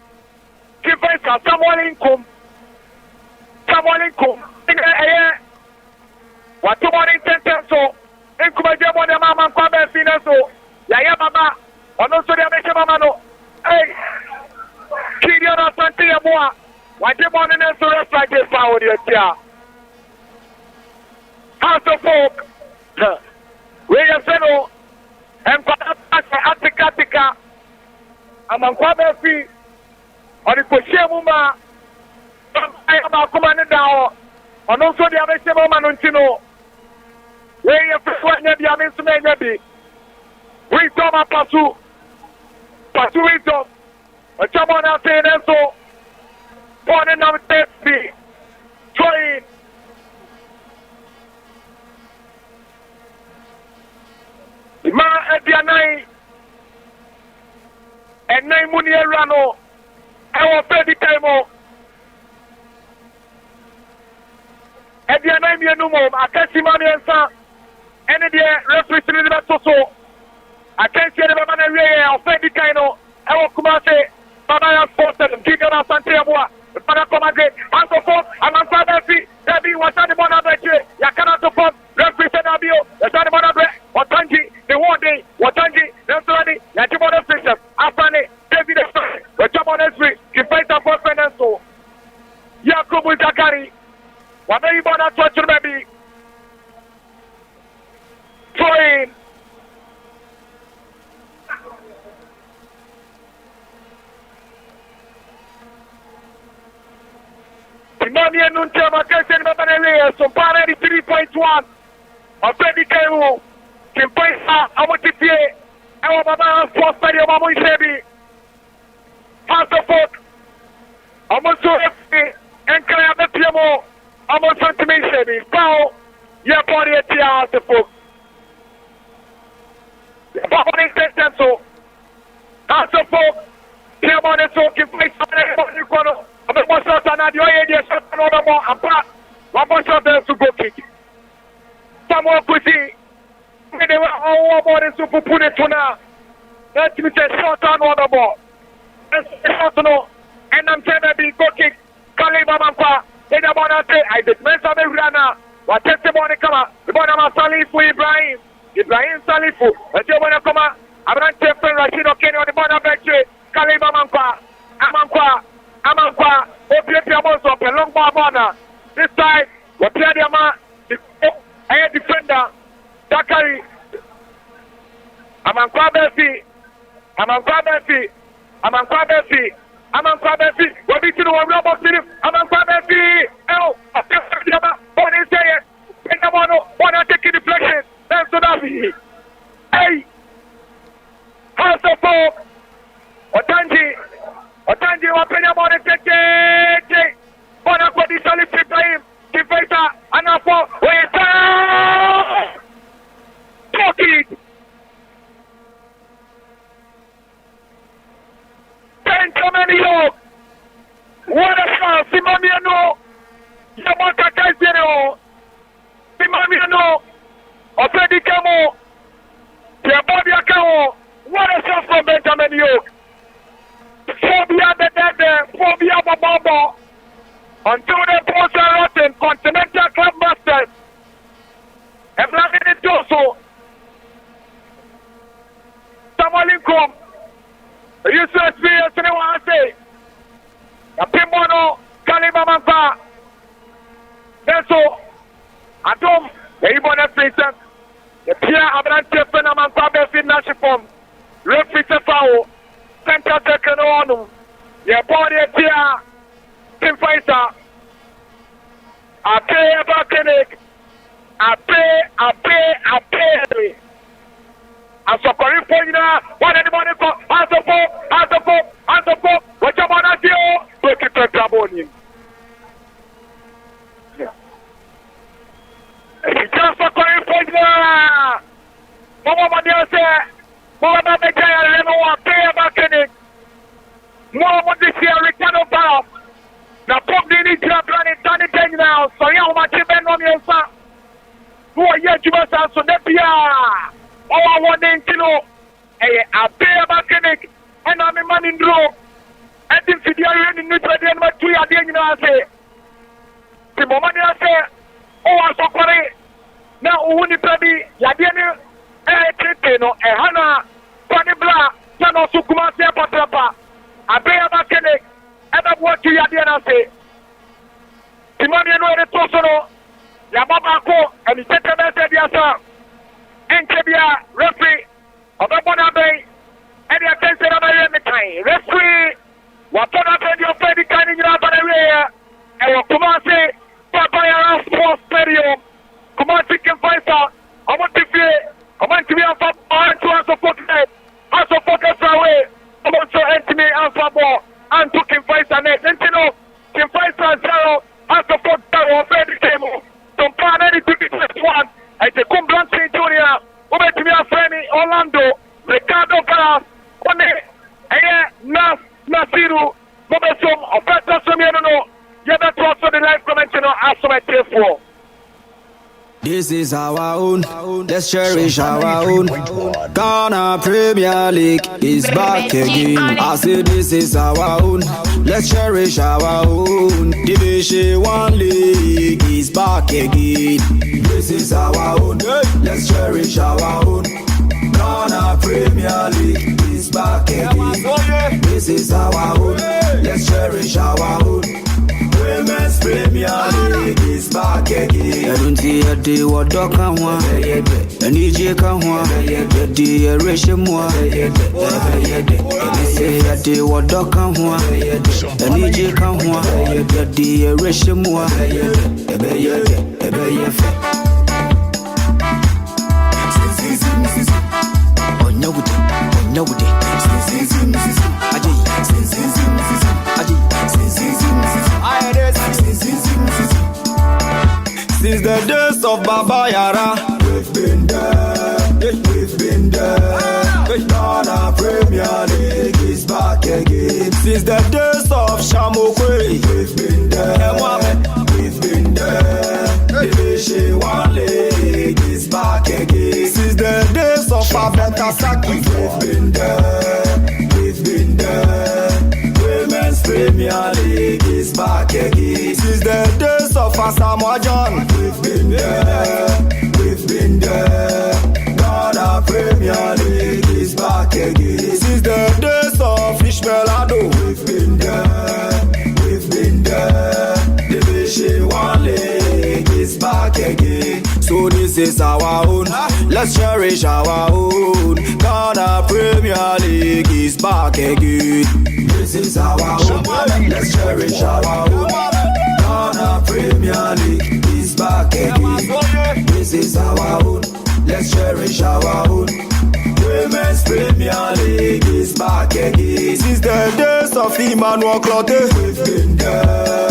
Ke Faisal Samuel Inkum. Eh what tomorrow intention so. Inkum je mo de mama kwa be finance ya baba. Ono so de be mama no. Hey. Kidio na sante ya boa. Why do you want to rest like this power with your chair? House of Folk, where you say no, and Atika, I'm on Quabe Fee, or the Koshemuma, I am a commander down, and also the Ameshima Manuntino, where you persuade the Amisme Nebi, we come up Pasu it up, a chairman out saying so. Born in our safety, trying. Ma Edianai and Nai Munierano, our baby time. Edianai Mianumo, I can't see money and son, and the referee to the so. I can't see the man of baby Kino, our Kumase, Baba Forces, Giga Santiago. Para commander, House of Hope, and on Friday, Debbie was on the Monabre, Yakana to Pop, represent Abio, the San Monabre, Watangi, the one day, Watangi, Nancy, Yatimona Fisher, Afane, David, the Jamon Esri, the Faisal for Fernando, Yakubu Zakari, whatever you want to touch your baby, throwing. Mania Nuntama Kessin Mabanelli, Sompa 3.1. A Freddy Kau, Kim Paisa, I want to see our Baba Sports Stadium, Mamu Sebi. House of Folk, almost so happy, and Kaya Piamo, almost Santimi Sebi. Pao, your body at the House of Folk. Papa is so. House of Folk, Piamo and so, Kim Paisa, you corner. I'm going to shot the idea shot another more apart. One more shot there to go kick. Someone could see. They were all about the super put it to now. Let me say shot on the ball. And I'm saying that the go kick. Kaliba Mampa. They don't want to say, I did mess up every runner. What testimony come out? The bottom of Salifu Ibrahim. Ibrahim Salifu. And you want to come out? I'm not taking Rashid O'Kenny on the bottom of the bench. Kaliba Mampa. Amankwa, Opiatia Moso, a long ball. This time, Opiadiama, a defender, Dakari, Amankwa Bessi, what did you know? Robot City, Amankwa Bessi, oh, a Yama, what is it? One taking deflection, that's what I mean. Hey, Mami no. Already come on. The body account. What a shot from Benjamin Yoke. Phobia the dead, phobia the bubble. Until the post are rotten, Continental Club Masters. And Vladimir Doso. Samuel Inkom. You should see us in the one say. A Pimono, Kalima Manfa. Then so, Adam, the Ibon Princess, the Pierre Abrante Fenamanfa Befin Nashipom, Referee Fao, Center Tekano, the body Pierre, Tim Faisal, I pay about clinic, I pay. As a Korean point, what anybody call, as a pop, what you want to do, break it to Gabonian. Just a Korean point, Mama Dear said, Mama Dear, I pay about clinic. More what this year, Ricardo Barrow. Now, Pop didn't jump on it, done it now, so you want to bend on your son. Who are yet to us, so that we are. Oh, I want to know. I pay about clinic, and I'm a man in draw. And if you are in the new but 2 years, you know, I say, the moment I say, oh, I'm so sorry. Now, who need to be Yadian, Tritino, Hana, Tony Bla, Tano Sukumasi, Patrapa. I pay about clinic, and I'm what you Yadian, I say. The money I know the Tosono, Yababa, and the gentleman said, yes, sir. Enkebia referee Obabona Bay and the attention of the time. Referee Watona Pedio Freddy Canning Rabanaway and Kumasi Papaya Sports Stadium. Kumasi can fight out. I want to be a fire to answer focus. Answer focus away. I'm also Anthony Alpha Ball and took him fight and net. And you know, can fight and zero. Answer focus or Freddy Table. Don't plan any to be one. I say, come Blanche Junior, over to me, a friend Orlando, Ricardo Caras, One, Nasiru, Mobesum, or Petra Somiano, you have to also the live convention as my tier 4. This is our own, let's cherish our own. Ghana Premier League is back again. I say this is our own, let's cherish our own. Division 1 League is back again. This is our own, let's cherish our own. Ghana Premier League is back again. This is our own, let's cherish our own. Women's Premier League is back again. I don't see a day what dog can want. And EJ can want. The day ration more. I say a day what dog can want. And EJ can want. The day ration more. Since the days of Baba Yara, we've been there, we've been there. Ghana Premier League is back again. Since the days of Shamokwe, we've been there, we've been there. Division 1 League is back again. Since the days of Abeta Saki, we've been there, we've been there. Women's Premier League is back again. Since the days of Asamoah John, we've been there, we've been there. Ghana Premier League is back again. Since the days of Ishmael Ado, we've been there, we've been there. Division 1 League is back again. So this is our own, let's cherish our own. Ghana Premier League is back again. This is our own, let's cherish our own. Ghana Premier League is back again. This is our own, let's cherish our own. Women's Premier League is back again. Since the days of Emmanuel Clotte, we've been there,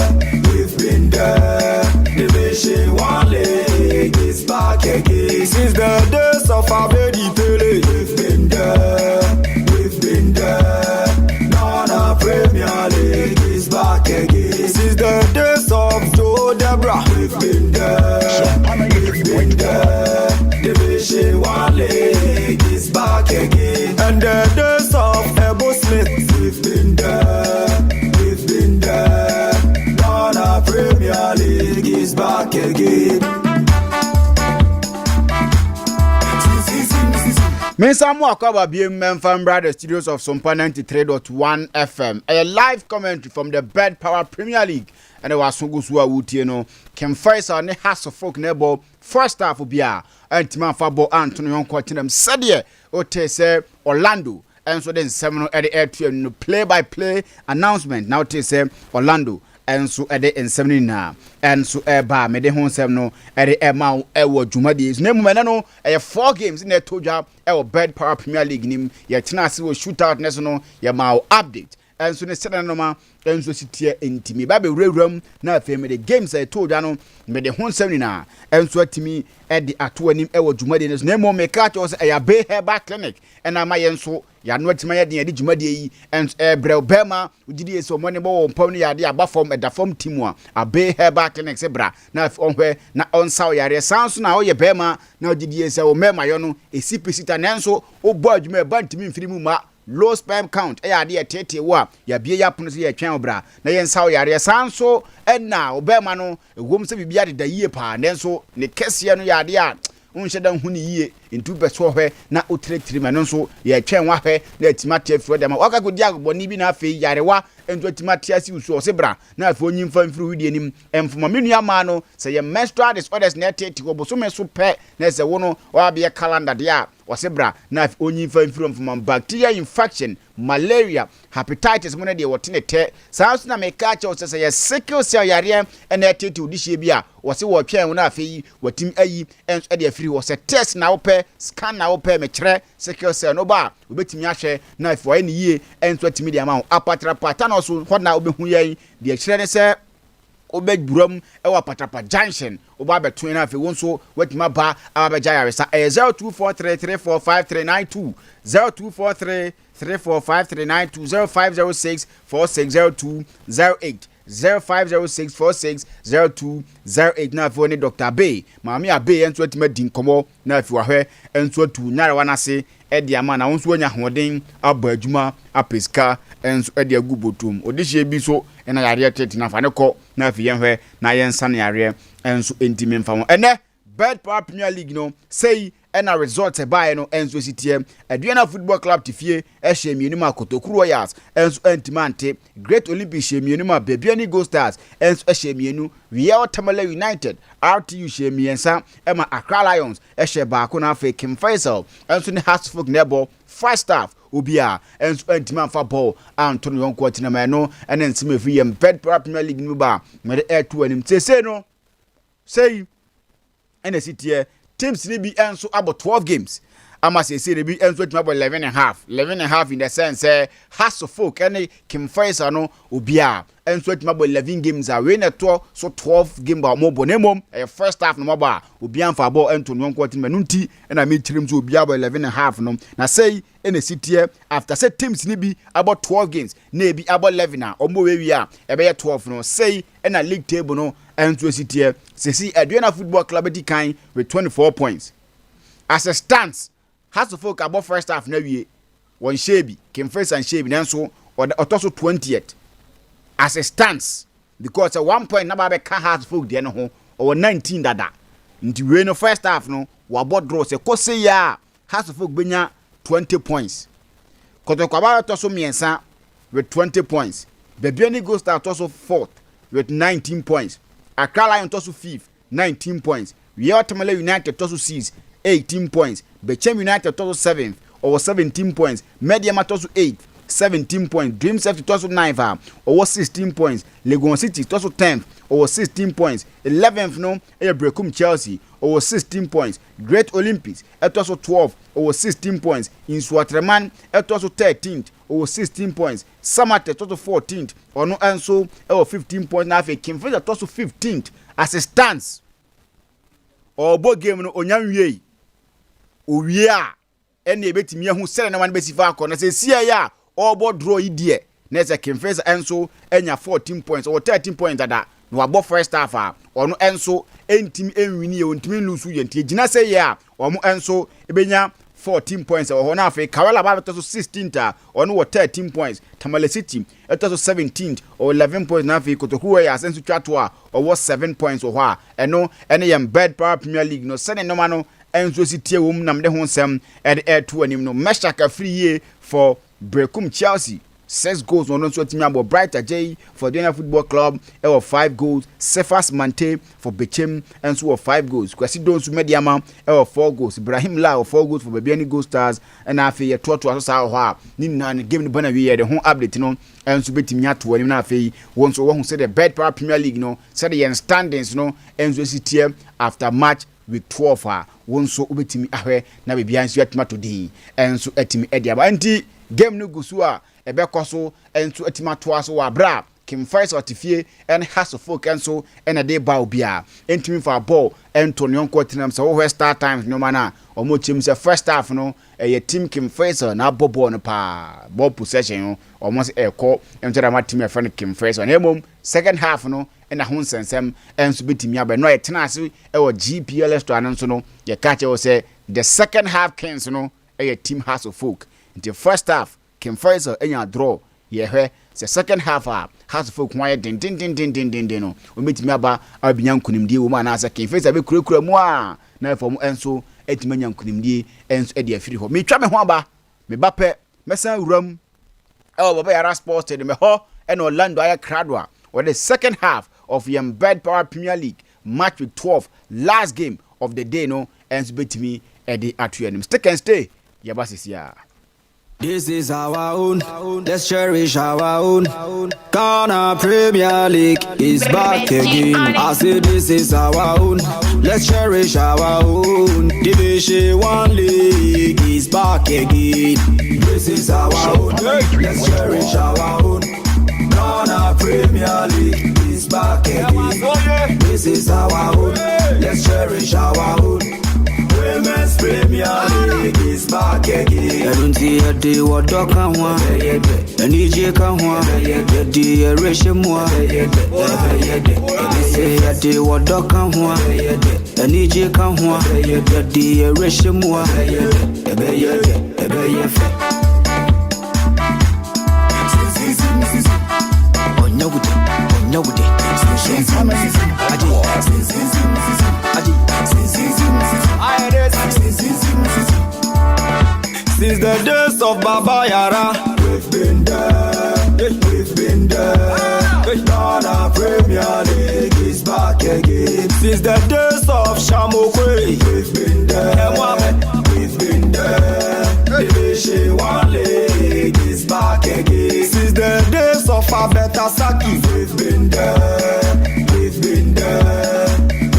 we've been there. Division 1 League is back again. Since the days of Abedi Pele, we've been there, we've been there. Ghana Premier League is back again. Since the days of Joe Debra, we've been there, we've been Mensamu Akaba BM from Brother Studios of Sompa 93.1 FM. A live commentary from the Bed Power Premier League. And it was Sungusua Wutieno. Can Faisal ne has of folk nebo first half of Bia. And Timan Fabo Anthony on Quatinum Sadia. Ote say Orlando. And so then 7 at the air to play by play announcement. Now to say Orlando. And so at the in 70 now. And so eba me de hon sem no e de ema e wo dwumadi is na mu no e 4 games in the toja e wo Bed Power Premier League nim ye tena ase wo shootout ne so no ye ma update and so ne sena no ma and so sitie intimi ba be wuram na afi me de games e toja no me de hon sem ni na and so atimi e de ato anim e wo dwumadi ne so na mu me ka cho se e ya be herbal clinic and na ma ye nso ya no atima ye de dwumadi yi and brel bema ugidi e so mo ne bo pom ne ya de aba form e da form team a be herbal clinic se bra na onhwe na onsaw yare sanso na oye bema na ogidie se o mema yo no esipesita nanso obo adwuma e bantimi mfiri mu ma low sperm count ya de tete wo a ya bie ya pono se ya twen obra na ye nsaw yare sanso na obema no egom se bibia de da yie pa nanso ne kese no ya de a unhye dan hu ne yie ntu beso hwe na otretiri ma no so ye twen wa hwe na timate afro de ma waka godi agboni bi na afei yarewa ento timate asi usu o sebra na afei onyimfa mfiri hudi nim emfoma menua ma no se ye menstrual disorders na tete go boso me so pe na se wo no wa be calendar de a o sebra na afei onyimfa mfiri emfoma bacteria infection malaria hepatitis mo na de wotene te sanso na me ka che o se ye sickle cell yare na tete udihie bi a wo se wo twen wo na afei watim ayi enso de afiri wo se test na wo pe scan na wo pe me kire sickle cell no ba obetimi ahwe na afei wo ne yie enso atimi de ama apatra pata no so hona obehu yen de kire ne se obegburam e wa patrapa junction oba beto na afei wonso watima ba abaja yaresa 0243345392 0243345392 0506460208 0506460208 na afei ne Dr. Bay maami abe enso atima din komo na afei wahwe enso atu nyare wanase e de ama na wonso anya hoden aba adwuma apeska enso e de agubotum odihye bi so na yare tete na fa ne ko na afei yenhwe na yensa na yare enso entimi mfa mo ene Bed Power Premier League no say na result by no enso sitie Aduana Football Club tifie ehye mienu ma Kotokuru Warriors enso antimante Great Olympic hye mienu ma Bebiani Gold Stars enso ehye mienu Real Tamale United RTU hye miensa ema Accra Lions ehye baako na afa Kim Faisal enso ne Hasfolk Nebo first staff obia enso antimanfa ball Anthony Yonko tinama no ene nsime fi yem Bed Power Premier League nu ba me de air2 anim tese no say ene sitie teams ni bi enso about 12 games ama say bi enso tuma about 11 and half in the sense Hasfolk any Kim Faisal no obia enso tuma about 11 games a we na to so 12 game ba mo bonemom first half no mo ba obia mfa ball ento no nko tin manunti na me tirim so obia about 11 and half no na say ene sitie after say teams ni bi about 12 games na bi about 11 a omo we a ebe 12 no say na league table no enso sitie sesi Aduana Football Club di kan with 24 points as a stance Hasfolk about first half na wie won shebi Kim Faisal and shebi nanso otoso 20th as a stance because at 1 point na ba be ka Hasfolk de no ho or 19 dada nti we no first half no wa board draw se ko se ya Hasfolk benya 20 points Kotoko ba otoso miensa with 20 points Bebiani Gold Stars otoso 4th with 19 points Accra Lions tosu 5th 19 points Real Tamale United tosu 6th 18 points Bechem United tosu 7th or 17 points Mediama tosu 8th 17 points Dreams FC tosu 9th or 16 points Legon City tosu 10th or 16 points 11th no Brekum Chelsea or 16 points Great Olympics tosu 12th or 16 points in Swatreman tosu 13th or 16 points Samate tosu 14th or no enso 15 points na afa Kim Faisal tosu 15th as a stance obo game no onyanwie owie a ene ebetimi ehu sere na wan besifa akọ na se sia ya obo draw idie na se Kim Faisal enso enya 14 points or 13 points dada no abo first half a ono enso entim enwini ye ontimi lusu ye ntie gina se ya omo enso ebenya 14 points or na afa Kawala ba to 16th ono 13 points Tamale City to 17th or 11 points na afa Kotokuru Warriors enso twato a or 7 points or ha eno ene yem Bed Power Premier League no sene no ma no enso si tie wo mu nam de ho nsem air to anim no Meshaka free ye for Brekum Chelsea 6 goals on so team about Brighter J for the Football Club 5 goals. Cephas Mante for Bechem and so 5 goals. Kwesi Don Mediama 4 goals. Ibrahim La 4 goals for Babiani Gold Stars and afi to so ha ni na game the bana we the home update no and so betimi ato ani na afi won so who say the Bed Power Premier League no said the standings no and so sit after match week 12 won so obetimi ahwe na bibia nso atuma to din and so atimi ediaba anti game no gusu ebekoso entu atimato so wa bra Kim Faisal Tifie and House of Folk and so and a day bow bia entimi for ball Antonio Cotinam so where start times no mana or mo team say first half no a team Kim Faisal na bobo no pa ball possession almost a call enter my team a friend Kim Faisal and mom second half no and a hun sensem and so bitimi aba no e tenase e wo GPLS to anso no ye catch we say the second half Kings no a team House of Folk until first half Kim Faisal enya draw ye hwe the second half House of Folk why din no o metimi aba abinya nkunimdie wo ma na asa Kim Faisal be kurakura mu na fo mu enso etimanya nkunimdie enso e de afiri ho me twa me ho aba me bape mesan wuram baba yara sports stadium me ho and Orlando aya kradwa or the second half of the Bed Power Premier League match with 12 last game of the day no enso betimi e de atuanim stick and stay yabasisia. This is our own, let's cherish our own. Ghana Premier League is back again. I say this is our own, let's cherish our own. Division 1 League is back again. This is our own, let's cherish our own. Ghana Premier League is back again. This is our own, let's cherish our own. Women's Premier League is back again. I don't see a day what dog can want. And EJ can want. The day ration more. I say a day what dog can want. And EJ can want. The day ration more. Since the days of Baba Yara, we've been there, we've been there. Ghana Premier League is back again. Since the days of Shamokwe, we've been there, we've been there. Division 1 League is back again. Since the days of Abetasaki, we've been there, we've been there.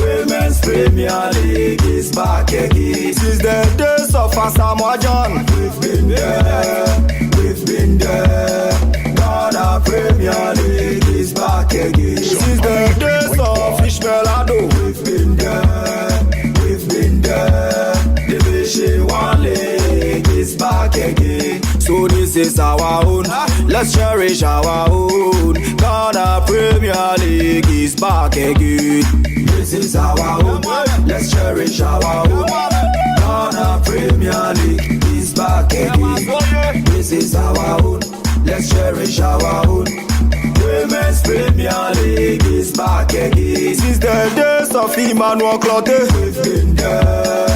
Women's Premier League is back again. Since the days of Asamoah John, we've been there, we've been there. Ghana Premier League is back again. Since the days of Ishmael Ado, we've been there, we've been there. Division 1 League is back again. So this is our own, let's cherish our own. Ghana Premier League is back again. This is our own, let's cherish our own. Ghana Premier League is back again. This is our own, let's cherish our own. Women's Premier League is back again. Since the days of Emmanuel Clote, we've been there,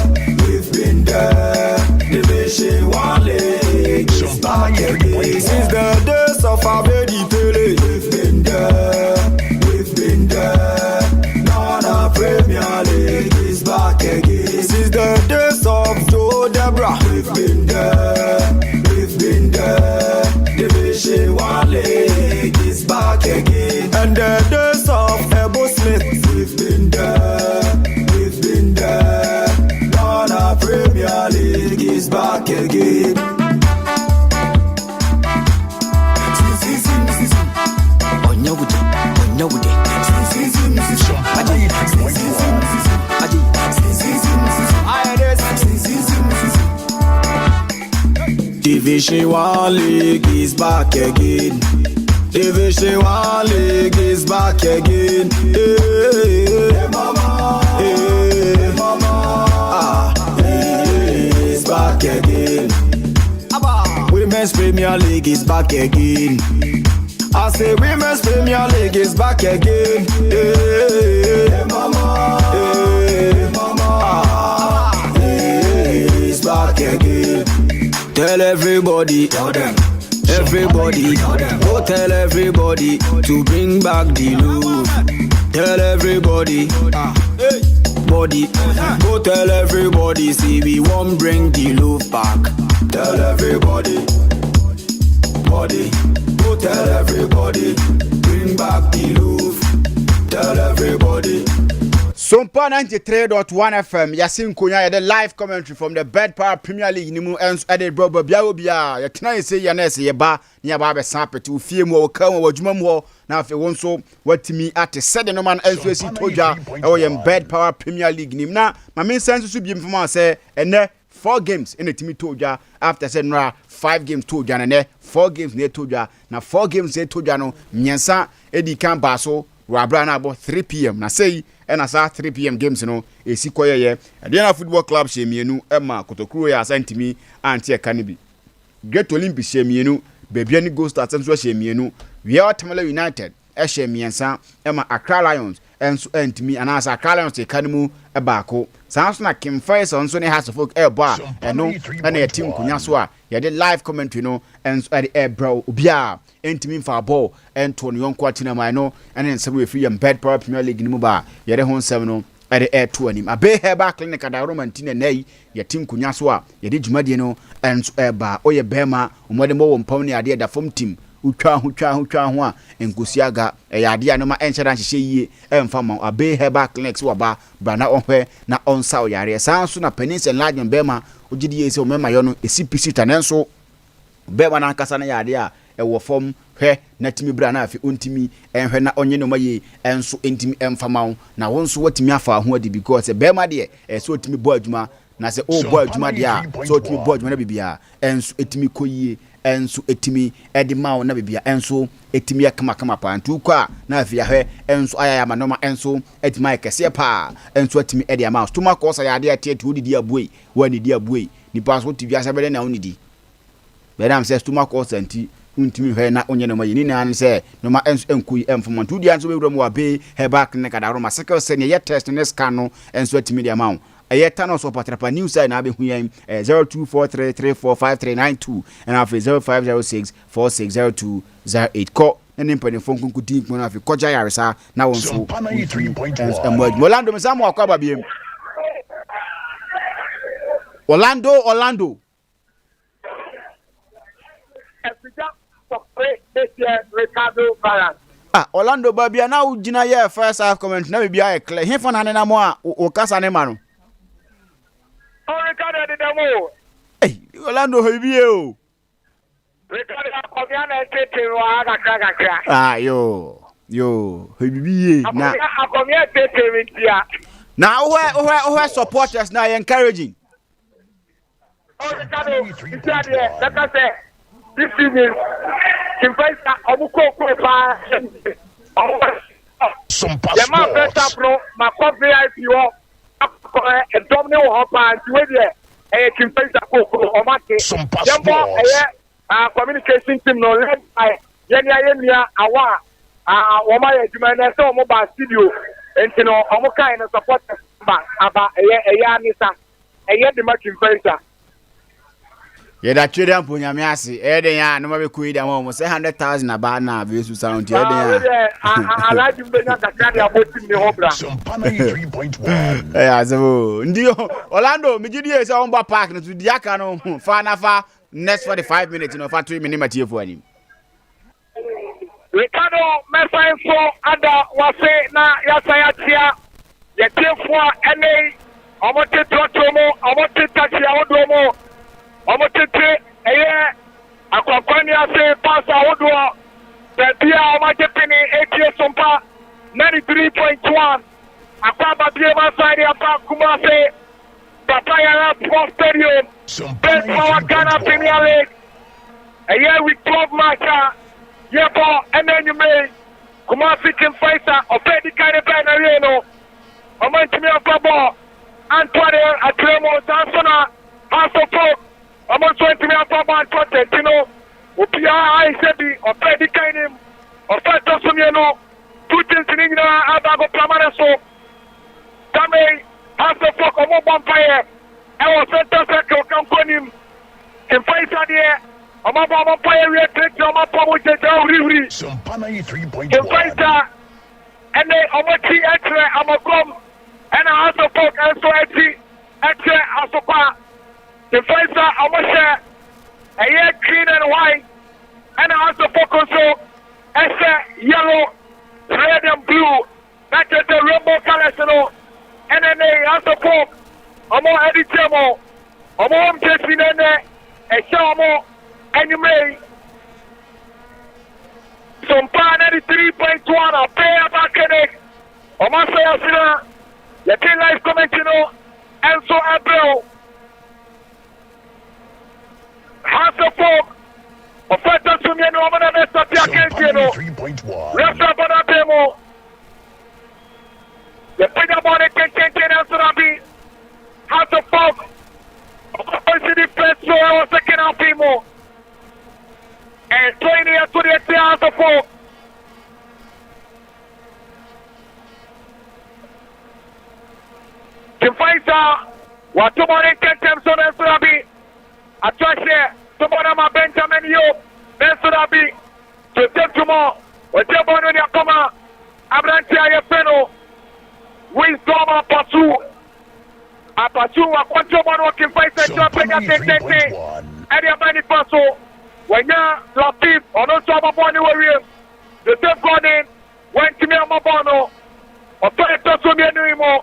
we've been there. Division 1 League is back again. Since the days of Abedi Pele, we've been there, we've been there. Ghana Premier League is back again. Since the days of Joe Debra, we've been there, we've been there. Division 1 League is back again. And the days of Ebo Smith, we've been there, we've been there. Ghana Premier League is back again. Division 1 League is back again. Division 1 League is back again. Hey, mama. Hey, mama. It's back again. Women's Premier League is back again. I say Women's Premier League is back again. Hey, mama. Hey, mama. Tell everybody, everybody, go tell everybody to bring back the love. Tell everybody, body, go tell everybody, see we won't bring the love back. Tell everybody, body, go tell everybody, bring back the love. Tell everybody. Sompa 93.1 FM Yasin Konya the live commentary from the Bed Power Premier League nimu ens edit bro bia ya tena say ya na say ye ba nia ba be sapete ofie mu o kan wo adwuma mu na afi won so watimi ate said no man enso esi toja e wo ye Bed Power Premier League nim na ma men sense so biem fama say ene 4 games in the team toja after said no 5 games toja na ne 4 games ne toja na 4 games ne toja no nyensa edi kan ba so Rabra na about 3 p.m. na say and as 3 p.m. games no esi koye ye Adena Football Club she mienu ema kotokuro ya asantimi anti e kanibi Great Olympics she mienu baby ani go start so she mienu we are Tamale United e she miensa ema Accra Lions enso antimi anasa Accra Lions e kanimu e baako sanso na Kim Faisal onso ne has folk e ba eno na e team kunya so a ye de live commentary no enso e bro obia entimi fa ball ento no yonko atina mai no ene nsem we free Bed Power Premier League ni mu ba ye de ho nsem no e de air to anim abe heba clinic ada romantina nei ye tim kunya so a ye de dwumadie no enso e ba oye bema omode mo wo mpam ne ade da fom team utwa ho a enkusiaga e ya ade no ma enhyeda nhye yie emfa ma abe heba clinic so ba brana onhwe na onsa o yare sanso na penis enlargement bema ogidi yesi o mema yo no esipisi tanenso bema na nkasa na yade a ewo fom hwe na timi bra na afi ontimi enhwe na onye no maye enso entimi emfama na wonso watimi afa ho adi because bema de so otimi bo adwuma na se o bo adwuma de a so otimi bo adwuma na bibia enso etimi koyie enso etimi edi mawo na bibia enso etimi akama pa ntu kwa na afi ahwe enso ayaya manoma enso etimi akese pa enso etimi edi ama stoma kosa ya de atieti odidi abuei wani di abuei ni paso tv asabele na onidi bedam se stoma kosa nti untimi hwe na onye no mayini na se no ma enso enkuyi emfomantu di anso bewura mu abe heback ne kada roma second se ne ye test ne scan no enso atimi di amount eye tano so patrapa news side na be hu yan 0243345392 and afi 0506460208 ko ne mpani phone kunkuti ko na afi koja yaresa na wonso Orlando mesamo akwa babiem Orlando Orlando babia na ugina ye first half comment na bibia e clear he fona na mo a o kasa ne ma no Ricardo de demo Orlando hebie o Ricardo akomia na tete ro aga kaka yo hebie na akomia tete mintia na who supporters na encouraging Ricardo that's this evening Faisal omuko pa Sompa the man better bro my VIP wo e domine wo pa nti we de Faisal kokoro o ma ke yembo communication team no led by yenia awa wo ma ye djuma na so mo ba studio enti no omo kai na support ba aba anisa de ma Faisal ye da twede ampo nyame ase eden ya no mabe kuida mo say 100,000 aba na besu sound eden ya alaji mbenya kakani aboti ni hobra Sompa 93.1 azabo ndio Orlando migidi e say on ba park no to di aka no fa na fa next 45 minutes no fa 3 minutes matiefo ani Ricardo mesaifo ada wase na yasayatia yetefo ene omoteto tomo omotetachi awodomo omotete akwakwani ase pasa wodo bia omajepini etie Sompa 93.1 akwaba bia maside apa kumase Papaya Pro Stadium Best Power Ghana Premier League with club match yepo enenyume kumasi Faisal opedi kane na reno omantimi afabo Antoine Atremo Sansona Pasofo omonso ntimi afabo Antoine Tino opia aisebi opedi kane ofato sumieno Putin sinina abago plamareso Pasofo omo bonfire ewo center circle kankonim Faisal Ọmọ pa area take ọmọ pa mo je uri. Sompa 93.1. The fighter and they ọmọ ti etre amakom and also folk and so etre asopa. The fighter ọmọ share a green and white and also folk also yellow, red and blue. That is the rainbow colors, you know. And then they also folk ọmọ editemo ọmọ mtesi nene ọmọ anime Sompa 93.1 pay back in it ọmọ sọyọ sínú yẹtí live comment you know Enso Abreu House of Folk ọ̀fẹ́tẹ̀ súnmí ẹni ọmọ náà mẹ́sàn tí a kéèké you know rẹ́fẹ́ bọ́dá bẹ́ẹ̀ mu yẹtí bọ́ ní kéńkéńké ní Enso Nabi House of Folk ọ̀fẹ́sì ní first row or second half mu and 20 years to the House of Folk. Faisal, what tomorrow can tell so then Surabi. I trust here, tomorrow my Benjamin Yo, then Surabi. To take tomorrow, what you're born when you come out, Abrantia Yefeno, wisdom of pursue. A pursue, a quantum working Faisal, jumping at the and your manifesto. When you're Latif, or no summer born warrior, the same garden went to me on my bono, or try to so many more.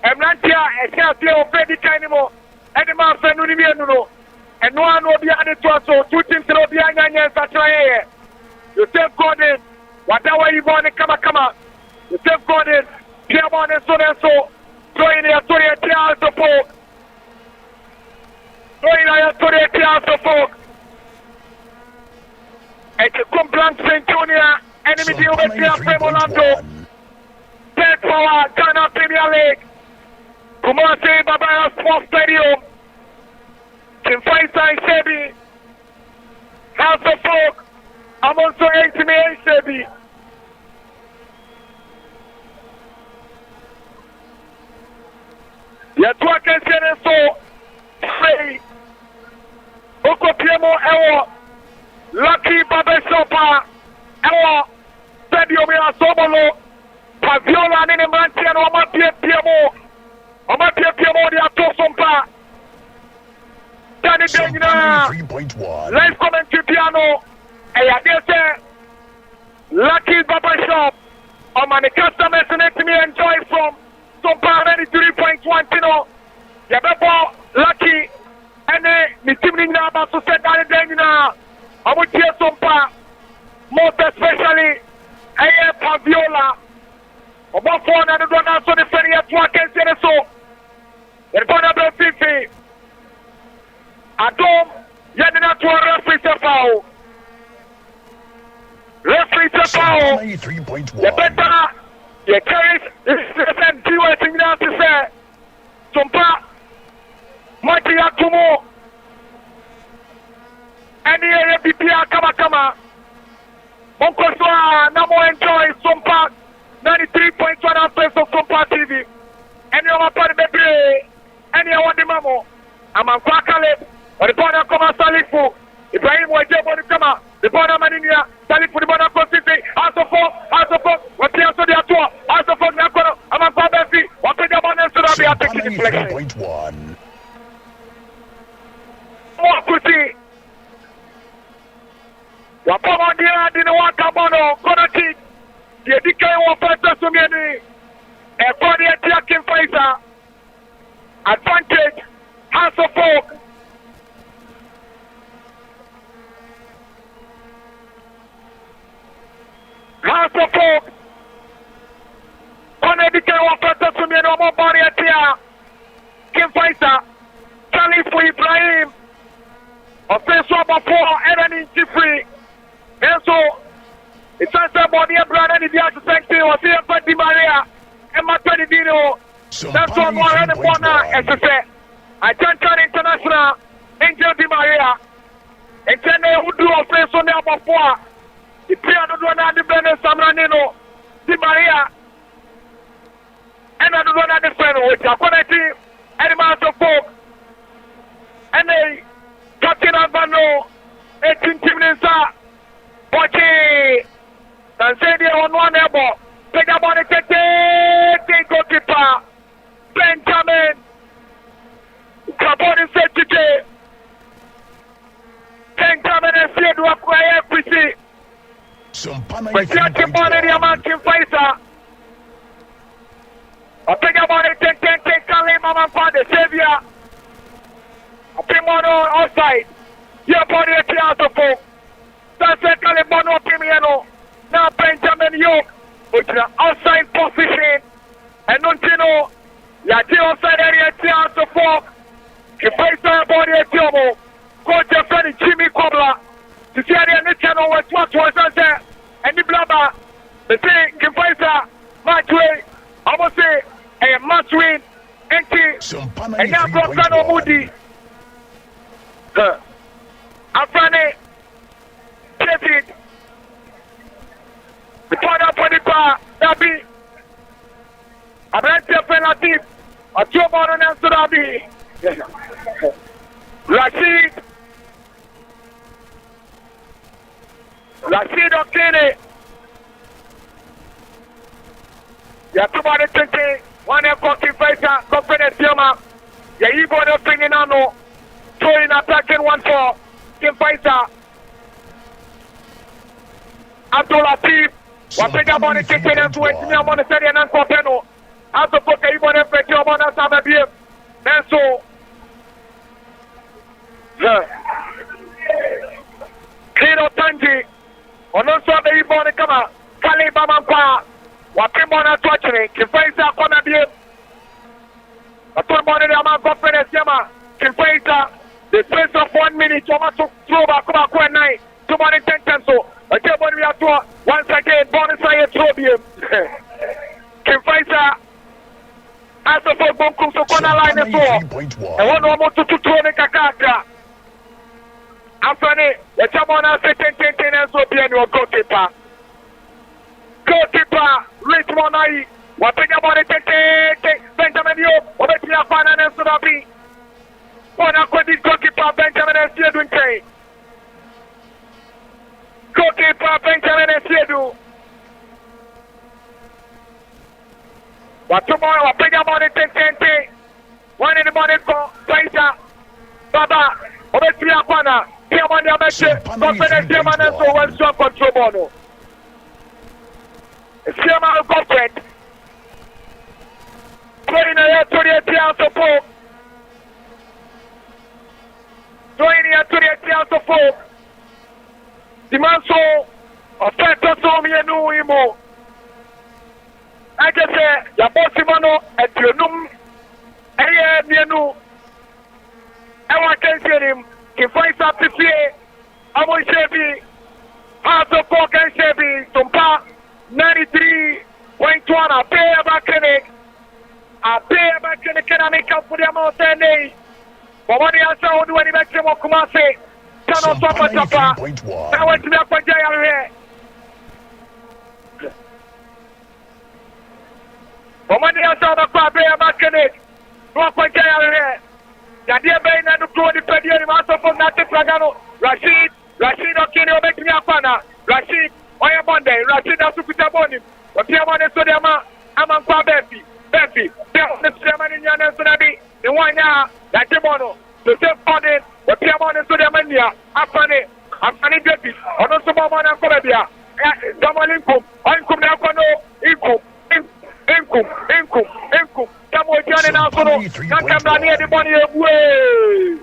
Emlantia, a shelter of very kind more, and the man said, no, and no one will be added to us, so 2 teams will be and such a year. You save Gordon, whatever you want to come. You save Gordon, Piamon and so, throwing a 28 hours of folk. Throwing a 28 hours of folk. And to come blank St. Junior, enemy deal with Frame Orlando. Third power, Ghana Premier League. Kumasi Babaya Sports Stadium. Kim Faisal Sebi. House of Folk. I'm also 88 Sebi. Yatwa Kensene so. Say. Oko Piemo Ewo. Lucky Babe Sompa. Ewo. Stadium in Asobolo. Paviola Nene Mantian Oma Piemo. Oma Piemo de Ato Sompa. Danny Degna. Live commentary piano. Ayadese. Lucky Baba Shop. The customers let me enjoy from Sompa 93.1 Tino. Yabebo Lucky. And the team now about to set Danny Degna. I would hear Sompa. Most especially Aye Paviola. About 400 runners on the ferry at work and so. The Bonabel Fifi. Adam, Yanina to a referee foul. Referee foul. The better, the carries, and viewers in now to say, Sompa, Mighty Akumo, and the APPR Kama. Monkoswa, no more enjoy Sompa. 93.1 aspects of Sompa TV. And you are part of the play. And you want the mamo. I'm on Kwakaleb. Or the Bona Koma Salifu. Ibrahim Wajebo the Kama. The Bona Maninia. Salifu the Bona Consistency. House of Folk. What the answer the Atua. House of Folk Nakono. I'm on Kwabefi. What the Bona Surabi are taking deflection. More Kuti. Wapama Dia didn't want Kabono. Gonna kick. The DK will first to me a body attacking Faisal. Advantage, House of Folk. House of Folk. On the DK will first to me no more body attack. Kim Faisal. Charlie for Ibrahim. Offensive before Evan in Jeffrey. And so. It's just about the brother and the other section was here for Di Maria and Matani Dino. That's one more and one as I said. I can't turn international Angel Di Maria. And then they would do a face on there before. The piano one and the Brennan Samranino Di Maria. And I don't know the friend which are connecting animals of folk. And they Captain Albano, a But you can born in the mountain Faisal. I think about it, take Mama Father, Savior. I think mono outside. Your body is out of folk. That's a Calibono Pimiano. Now Benjamin Yoke, which is an outside position. And don't you know, you're outside area, out of folk. You face our body at Yomo. Go to friend Jimmy Cobbler. To see the channel was what was there. And the blabber, the thing, you face a match way. I must say, a match win. And now Brocano Moody. Afrane, David, the father for the bar, Dabi, a branch of penalty, a job on an Dabi, Rashid Okene, Yatumari Tente, one of Cocky Faisal, Confidence Yama, Yayibo no Pinginano, throwing attacking 1-4. Kim Faisal, Abdul Latif, Wapega Bonnie Chicken and Wetnia Monastery and Copeno, as the book Ibon and Petio Mona Sababie, and so Kiro Tanji, on also the Ibon Kama, Kaliba Mampa, Wapimona Twatching, Kim Faisal Konabie, a Torbonne Yama Confidence Yama, Kim Faisal. The space of 1 minute, Thomas throw back about 9, 2 minutes 10 times. So, a table we have to once again, bonus I throw him. Kim Faisal, as the football comes to corner line as well. And one more to throw the Kakaka. After it, the Chamona second 10 and so be your goalkeeper. Goalkeeper, Richmond I. What think about it? Benjamin Yo, or the Piafana and Sudabi. One of the goalkeeper Benjamin Esiedu. Goalkeeper Benjamin Esiedu. But tomorrow, I pick up on it 10. One in the morning for Faisal. Baba, over Piapana. Piamania Messi, Confidence German and so well, so control Bono. German government. Playing a 28 years of hope. Joining here to the chance of hope. The man so offensive so me and no emo. I just say, your boss Simano at your num. I am no. I want to see him. If I start to see, I will say, House of Folk and Chevy, Sompa 93.1. I pay a back clinic. I pay a back clinic. Can I make up for the amount of days? But what the answer would do when he makes him come and say, turn on top of Sompa. I went to the upper jail here. But when the answer of the car, pay a back clinic. No upper jail here. The dear Bain and the crew, the Pedia, the master from Nati Plagano, Rashid Okini, make me a pana. Rashid, Oya Monday, Rashid Asukutaboni, but Piamone Sodama, Amankwa Befi, the German in Yana Sunabi, the one ya, that Timono, the same body, the Piamone Sodamania, Afane, Befi, or no Somana Corabia, Damalinkum, Unkum Nakono, Inkum, come with Johnny Nakono, not come near the money away.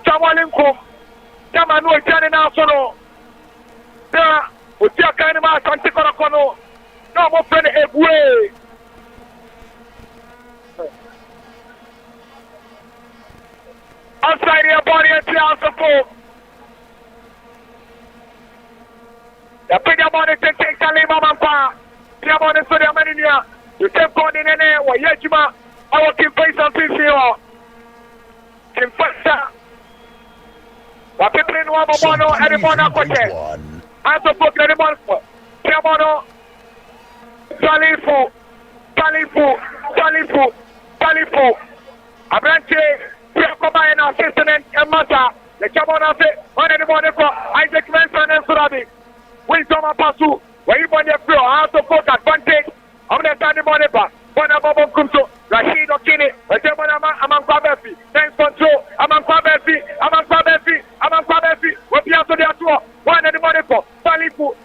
Damalinkum, come and with Johnny Nakono. There, with your kind of man, Cono, no more friend away. Outside your body and the support. The bigger body take Kalima Mampa. The money so the Mania. You take on in any way, Yajima. I will keep face on PCO. Kim Faisal. What people in Wamano, anyone are quoted. I support anyone for Piamono. Talifu. Abranche. Piacoba and assistant and Mata. The Chamona say, on anyone for Isaac Manson and Surabi. Wisdom Pasu. Where you want your floor, how to put advantage. I'm going to turn the money back. One of them comes to Rashid Okini, a German among Kwabefi. Thanks control. Among Kwabefi. What you have to do? One of the money for Talifu.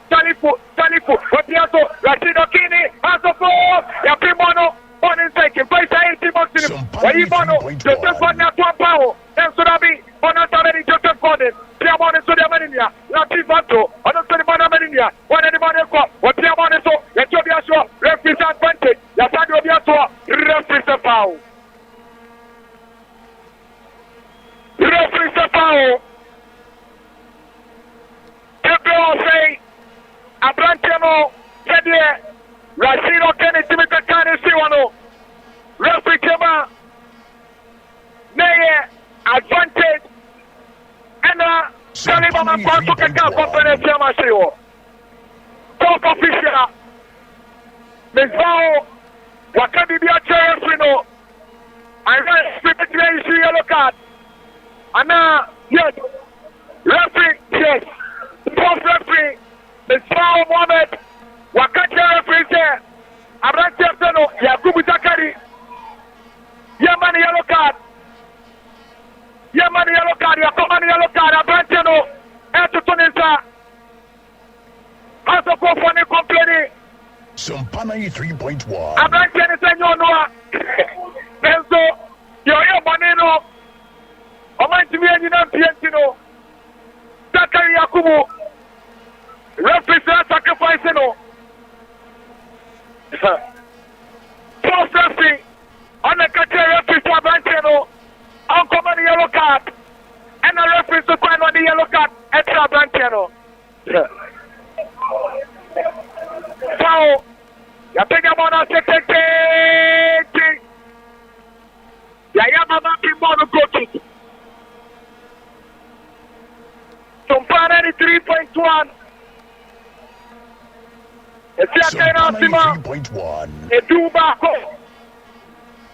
Why Bono, Joseph Gordon at one power, then Sudabi, Bono Tabari, Joseph Gordon, Piamon and Sudamania, Latifato, on the Sudamania, one anybody call, what Piamon is so, let you be a show, referee advantage, Yasadio Biato, referee foul. Referee foul. People say, Abrantano, Sedia, Rashid Kennedy, Timothy Kane, Siwano, referee Kema, Naye, advantage, and Salibama Pato Kaka Conference Yamasio. Talk official, Miss Vao, Wakabi Biacha Frino, I read the yellow card, and now, yes, referee, yes. Fourth referee, Ms. Fao Mohamed, Wakacha referee there, Abrante Abdeno, Yakubu Zakari, Yamani yellow card, Yakomani yellow card, Abrante no, Ertutunisa, House of Kofone complaining. Sompa 93.1. Abrante is saying, no, Benzo, you're Bonino, Omanti, Piantino, Zakari Yakubu. Referee sacrificing no. Post referee on the catcher referee to Abrantano. Uncommon yellow card. And the referee to find on the yellow card extra Abrantano. Foul. You think I'm on a second. Yeah, Mama Kimbono coaches. Sompa 93.1. Sompa 93.1. Edubako.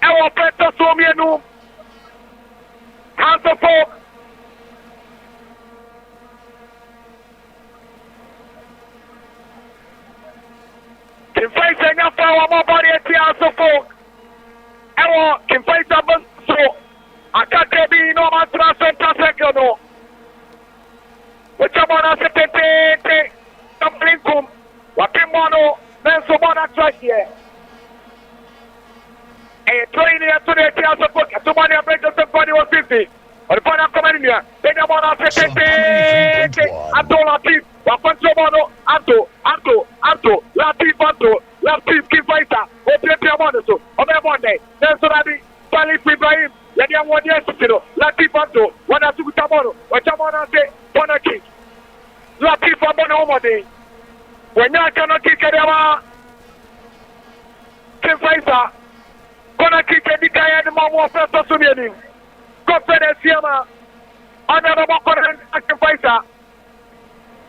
Ewo Peter Somienu. House of Folk. Kimfaisa Nyafa wa mabari eti House of Folk. Ewo Kimfaisa Banso. Akakebi no matra center second. Wachamona sepete. Complinkum. Wakimono, Mensomona trash here. A train here today, Tia's of book, somebody a break of somebody was 50. Or the final coming here, then I'm on a Anto Latif, Wapansomono, Anto, Latif, keep fighter, Opiamono, so, on Monday, then Sorabi, Salif Ibrahim, Yadiam 1 year, Latif Anto, one or two Tamono, Wachamona say, Bonaki, Latif Abono Monday. When you cannot kick it out, Faisal, gonna kick it and the mom was first to me. Confidence, Yama, another one, Faisal.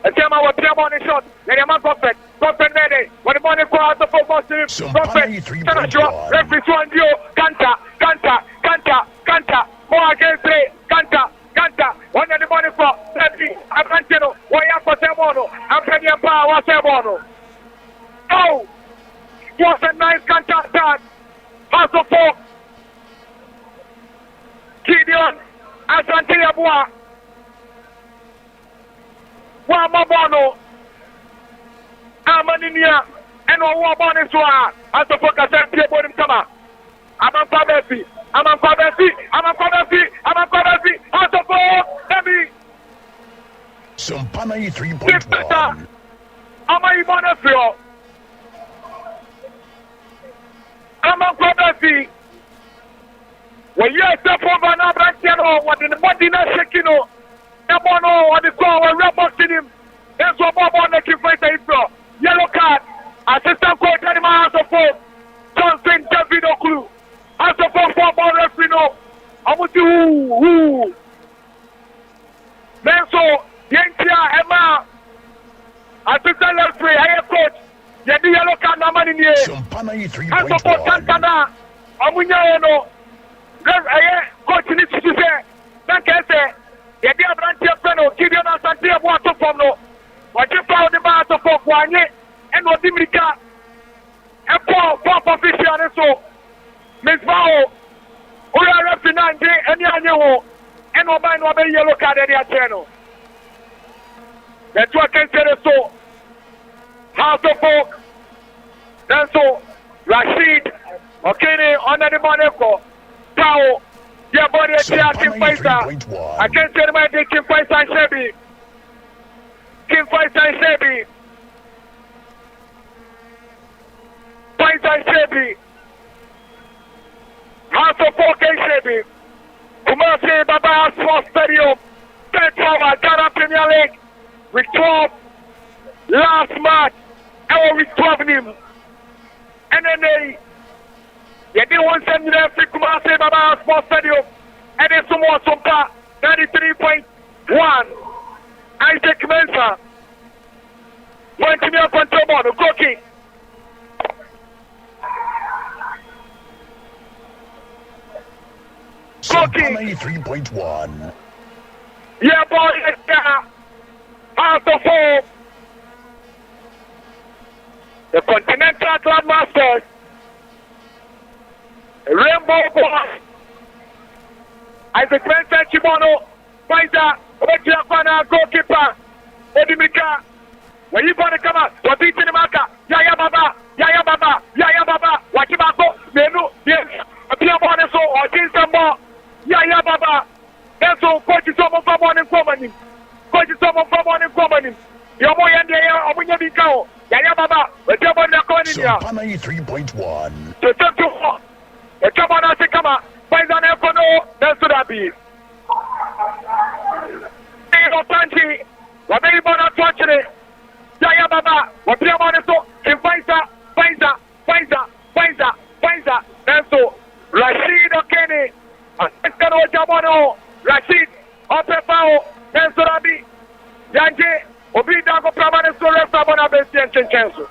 And Yama was Piamon shot, and Yama perfect, Nede, when the money go out the football team, perfect, referee Swan Dio, Kanta, more against three, Kanta, one of the money for Sepi, Abrantino, Wayako Semono, and Penny Power Semono. Oh, was a nice Kanta attack. House of Folk, Gideon, Asante Yabua, Wamabono, Amaninia, and Wabon Swa, as the Folk has said, Pierre Bodham. I'm a Pabesi, out of all, Debbie. Sompa 93.1. I'm a Monafio. I'm a Pabesi. When you step over an Abrantano, what in the body not shaking, Namono, what the call, and reporting him. That's what Bob on the Kifaita is. Yellow card, assistant coach, Animal House of Folk, Johnson, David Oklu. As a football referee, no, I want to then so Yentia Emma, assistant referee, I coach, the yellow card number in here. Sompa 93.1. As a for Santana, Amunyano, coach needs to say, thank you, sir. The dear Brantia Feno, Gideon Santia Water from no, what you found the bar of Wanye, and what Dimika, and Paul official, and so. Miss Bao, who are representing any annual, and no man will be yellow card any channel. That's what I can say. So, House of Folk, then so Rashid, okay, under the Monaco, Power. Your body is here, King Faisal. I can't say my day, King Faisal Shebi. King Faisal Shebi. Faisal Shebi. House of 4K Shebi. Kumasi Baba Sports Stadium. 10th hour, Ghana Premier League. With 12. Last match. I was 12 him. And then you didn't want to send me there for Kumasi Baba Sports Stadium. And then some more Sompa 93.1. Isaac Mensa. Went to me up on Tomo, cookie. Sompa 93.1. Yeah, boy, it's there. Out of 4. The Continental Grandmasters. Rainbow Boy. Isaac Mensa Chibono. Faisal. Ojiafana goalkeeper. Odimika. When you going to come out? We're beating the marker. Yaya Baba. Yaya Baba. Yaya Baba. Wachibako. Menu. Yes. A pure bonus or Jinsamba. Yaya Baba. That's all. Coach is someone from one in common. Coach is someone from one in common. Your boy and the air of Winyabiko. Yaya Baba. The job on the corner. Sompa 93.1. To turn to 4. The job on the Kama. Faisal Ekono. That's what I be. Tanti. What many born unfortunate. Yaya Baba. What pure bonus so. Faisal. That's all. Rashid Okene. Ankano Jamono. Rashid. Opefao. Nensorabi. Yanje. Obi Dago Pramane Sore Sabona Besi and Chenchenso.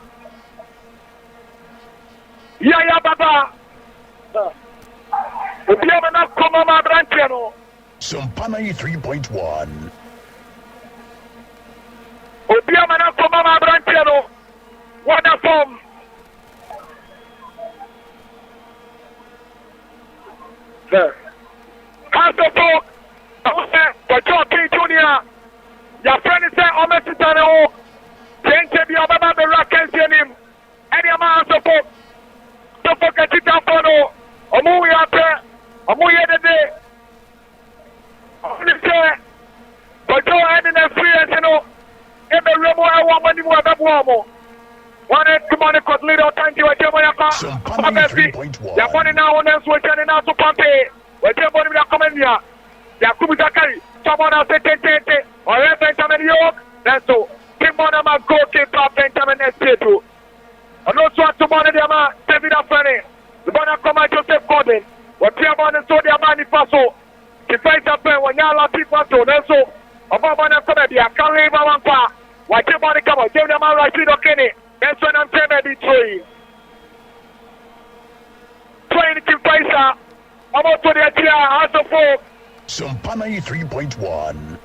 Yaya Baba. Obi Amana Komama Branchiano. Sompa 93.1. Obi Amana Komama Branchiano. What a form. House of Folk. The John P. Jr. Your friend is saying, I'm a citizen. Can't be a Baba the Rockets in him. Any amount of folk. The folk at Titafono. A movie up there. A movie the day. Only say, but Joe had an experience, you know. In the room where I want money more than one. One money could lead out time to a Jamaica. You're funny now on them switching and out to Pompeii. Where Jamaica will come in here. Yakubu Zakari, someone else at 10 or Benjamin York. That's so. Timona ma goalkeeper Benjamin Espeto. And also at tomorrow, they are David Afrani. The Bona Koma Joseph Gordon. What Piamon and so they are Manifaso. The fight up when y'all are people to them so. Above one of them, I can't leave one part. What Timon come on, give them a Rashid Okene. That's when I'm saying maybe train. Train to Faisal. I'm out to the chair, House of Folk. Sompa 93.1.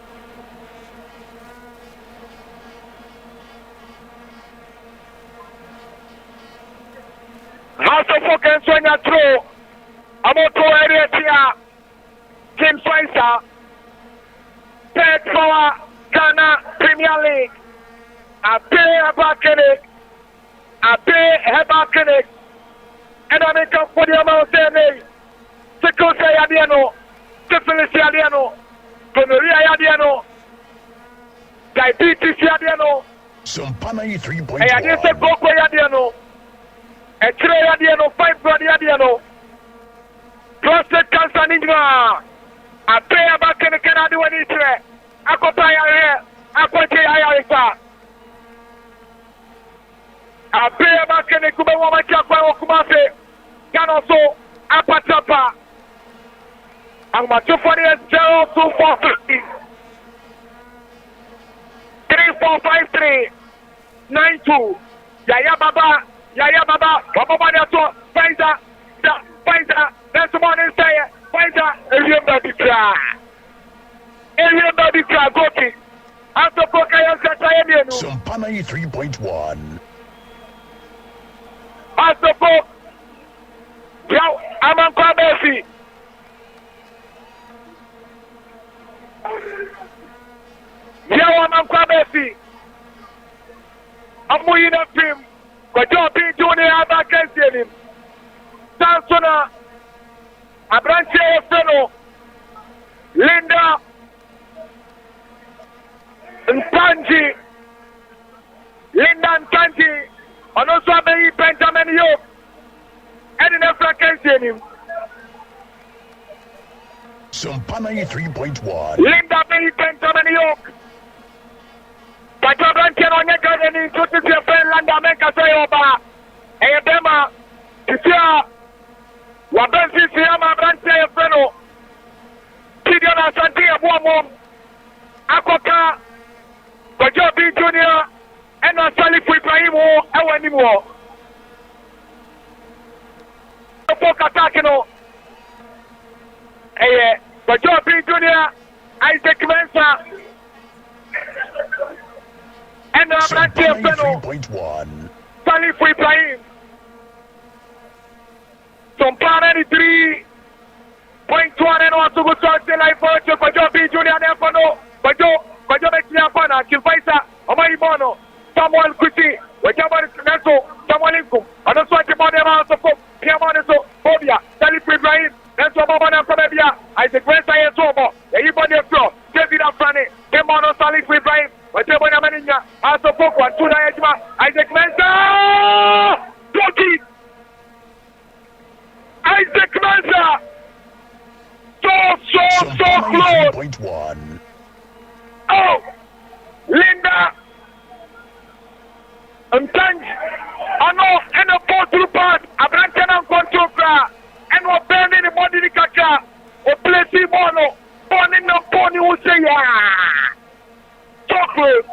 House of Folk and Sonia through. I'm out to area here. King Faisal. Third for Ghana Premier League. I pay about Kenny. I pay about Kenny. And I make up for the amount of money. Second say Adiano. Syphilis Adiano. Gonorrhea Adiano. Diabetes Adiano. Sompa 93.1. I didn't say Gokwe Adiano. A tray Adiano. Fibroid Adiano. Prostate cancer Ninja. I pay about Kenny Canada when it's there. I go buy a hair. I go pay a hair. I pay about Kenny Kuba Wamachapa Kumase. Can also Apatapa. And my 240 0243 3453 92. Yaya Baba. Baba Baba Faisal. That's the one who say Faisal. Remember the cry. Remember the cry. Go to. After Pokayan Satayamiano. Sompa 93.1. After Pok. Yo, I'm on Kwabesi. Yo, I'm on Kwabesi. I'm moving up him. But don't be doing it. I'm against him. Sansona. Abranche Feno, Linda Ntanji, Linda Ntanji, and also Benjamin Yo, and in the Frankenstein. Sompa 93.1. Linda Benjamin York. Pataban can on your garden to see a friend Landa Menkasayoba. Ayadema, Tia, Wabensi Siama Brante Freno, Tidiana Santia Bomo, Akoka, Bajobi Junior, and Salif Ibrahimo, Ewanimo. The Pokatakino, Bajobi Junior, Isaac Mensa. And Brante Freno, 93.1. Salif Ibrahim. Sompa 93.1 and also go to life for Bajobi Junior Nefano, Bajo Mekiapana, Kifaisa, Omaibono, Samuel Kuti, Wajaman Neto, Samuel Inkum, and also at the body of the Pope, Piamoneso, Bobia, Salif Ibrahim, and Somabana Sabia, Isaac Westa and Sobo, everybody floor, David Afrani, Kemono Salif Ibrahim, Wajabana Manina, also Pope, and Tuna Ejma, Isaac Mensa, Toki. Isaac Mensa, so close. 93.1. Oh, Linda, Tanj, ano, and a portal part, a branch and control car, and we're burning the body kaka, or placing mono, born in the pony who say, yeah, chocolate,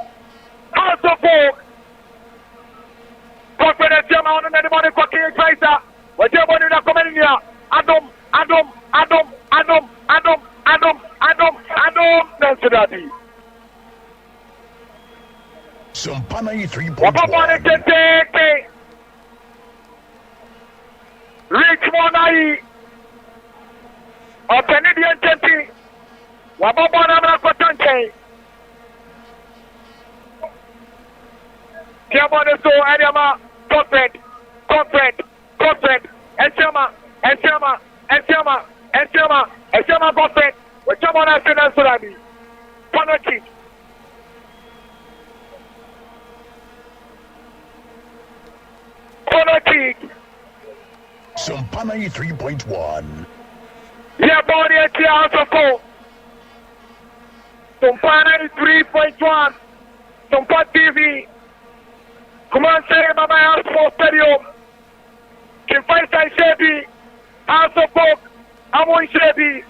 house of folk, confidence, on anybody cooking a tracer. Whatever you are coming here, Adam, that's that. Sompa 93.1. Richmond Ayi, or Canadian Tempi, Wababana Kotanche. Tiamoneso, Adama, Corporate, Esema, Corporate, whichever one has been answered. Panachi. Sompa 93.1. Yeah, body at the house of four. Sompa 93.1. Sompa TV. Come on, say, Mama House for Stadium. Can find Sai Shebi. House of Folk. Amon Shebi.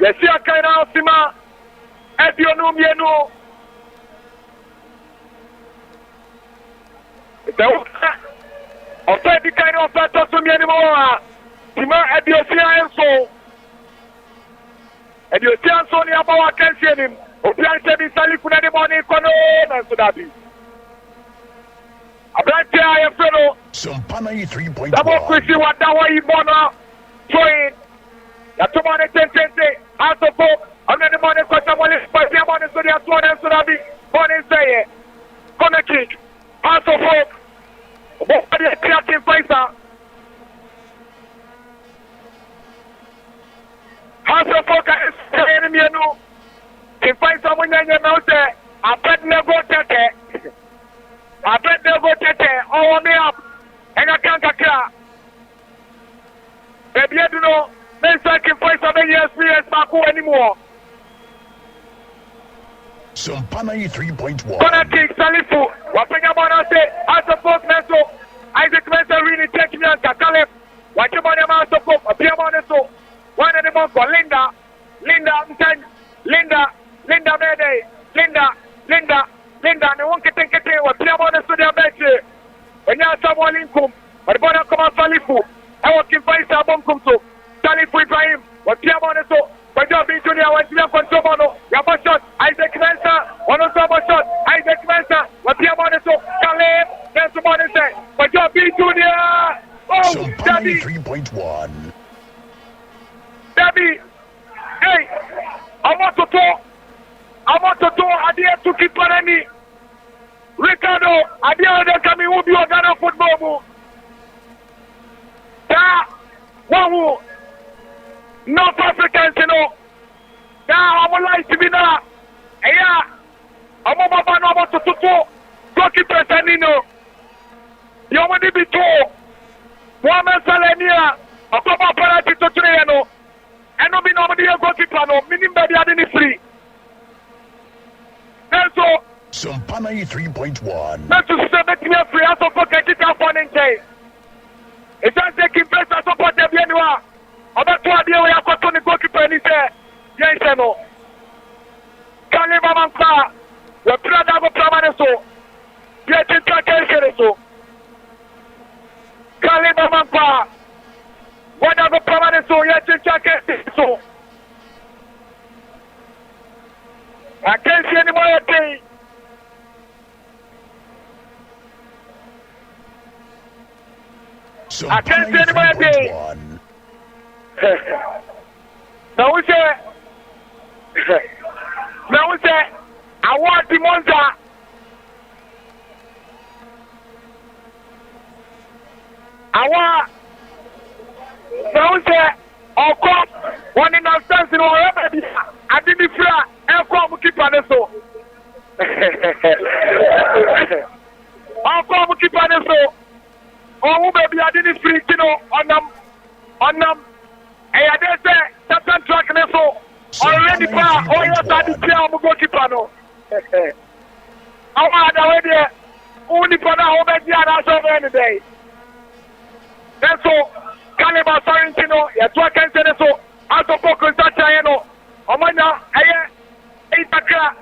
Yes, you are kind of Sima. Edionum Yenu. Ọ̀fẹ́ di kan ní ọ̀fẹ́ tó sún mi ẹni mọ́ wa tìmọ̀ ẹ̀dì òsì àyẹ̀nsó ní abọ́wá kẹ́ńsì ẹni òbí àǹsẹ̀ bíi sálíkù náà ní mọ́ ní ikọ́ náà nsọ dàbí. Àbúrántì àyẹ̀fẹ́ ló Sompa 93.1. dábọ̀ kùsì wà dáwọ́ yìí bọ́ náà tóyin yàtọ̀ mọ́ ní tẹ́ntẹ́ntẹ́ àsopọ̀ ọ̀nà ní mọ́ ní kọ́sẹ́ mọ́ ní pàṣẹ mọ́ ní sọ́dí àtúwọ́ ní nsọ dàbí mọ́ ní sẹ́yẹ kọ́nẹ́kì àsopọ̀. Body a creative Faisal. House of Folk is the enemy. If Faisal when you know say, I bet never tete. Oh me up. And I can't get clear. Baby, you know, let's say if Faisal be yes back anymore. Sompa 93.1. Gonna take Salifu. Wapenya bwana say, as a folk meso, Isaac Mensa really take me on Kakalef. Watch your money, Master Pope, a beer money so. One anymore for Linda Mede, Linda, and the one can take it with beer money so their bed. When you have someone in Kum, but the boy come out Salifu. I was in Faisal Bomkum so. Salifu Ibrahim, what beer money so. But you'll be Junior, what's your control? Your shot, Isaac Mensa, one of the shot, Isaac Mensa, what's your money so? Caleb, there's the money say, but you'll be Junior. Oh, Sompa Debbie, 93.1. Debbie, hey, I want to talk, I dare to keep Panani. Ricardo, I dare to come in with your Ghana football move. One North Africans, you know. Now, I would like to be now. Yeah. I'm about to goalkeepers, and you know. You want to be told. One man, Salania, a couple of penalties to Triano. And no, be nobody a goalkeeper, no. Meaning, baby, I didn't free. That's all. Sompa 93.1. That's to say, me free. I support it up on in day. It's just taking place. I support them anywhere. About 2 idea we have got to the goalkeeper and he said, yes, no. Can't leave a man car. We're proud of a permanent so. Get it to a so. Can't leave a man car. What have a permanent so? Yes, it's a so. I can't see any more thing. I can't see any more thing. Now we say, I want the Monza. Now we say, of course, one in our sense in our remedy. I didn't feel and come keep on the so. I'll come keep on the so. Oh, baby, I didn't free, you know, on them. Hey, I didn't say that track and so already far. Oh, yes, I did tell me go keep on. I want to wait there. Only for now, over there, that's over any day. Then so, Caliber Sorrentino, yes, what can say so. As a focus, that's I know. Oh, my now, I ain't a crack.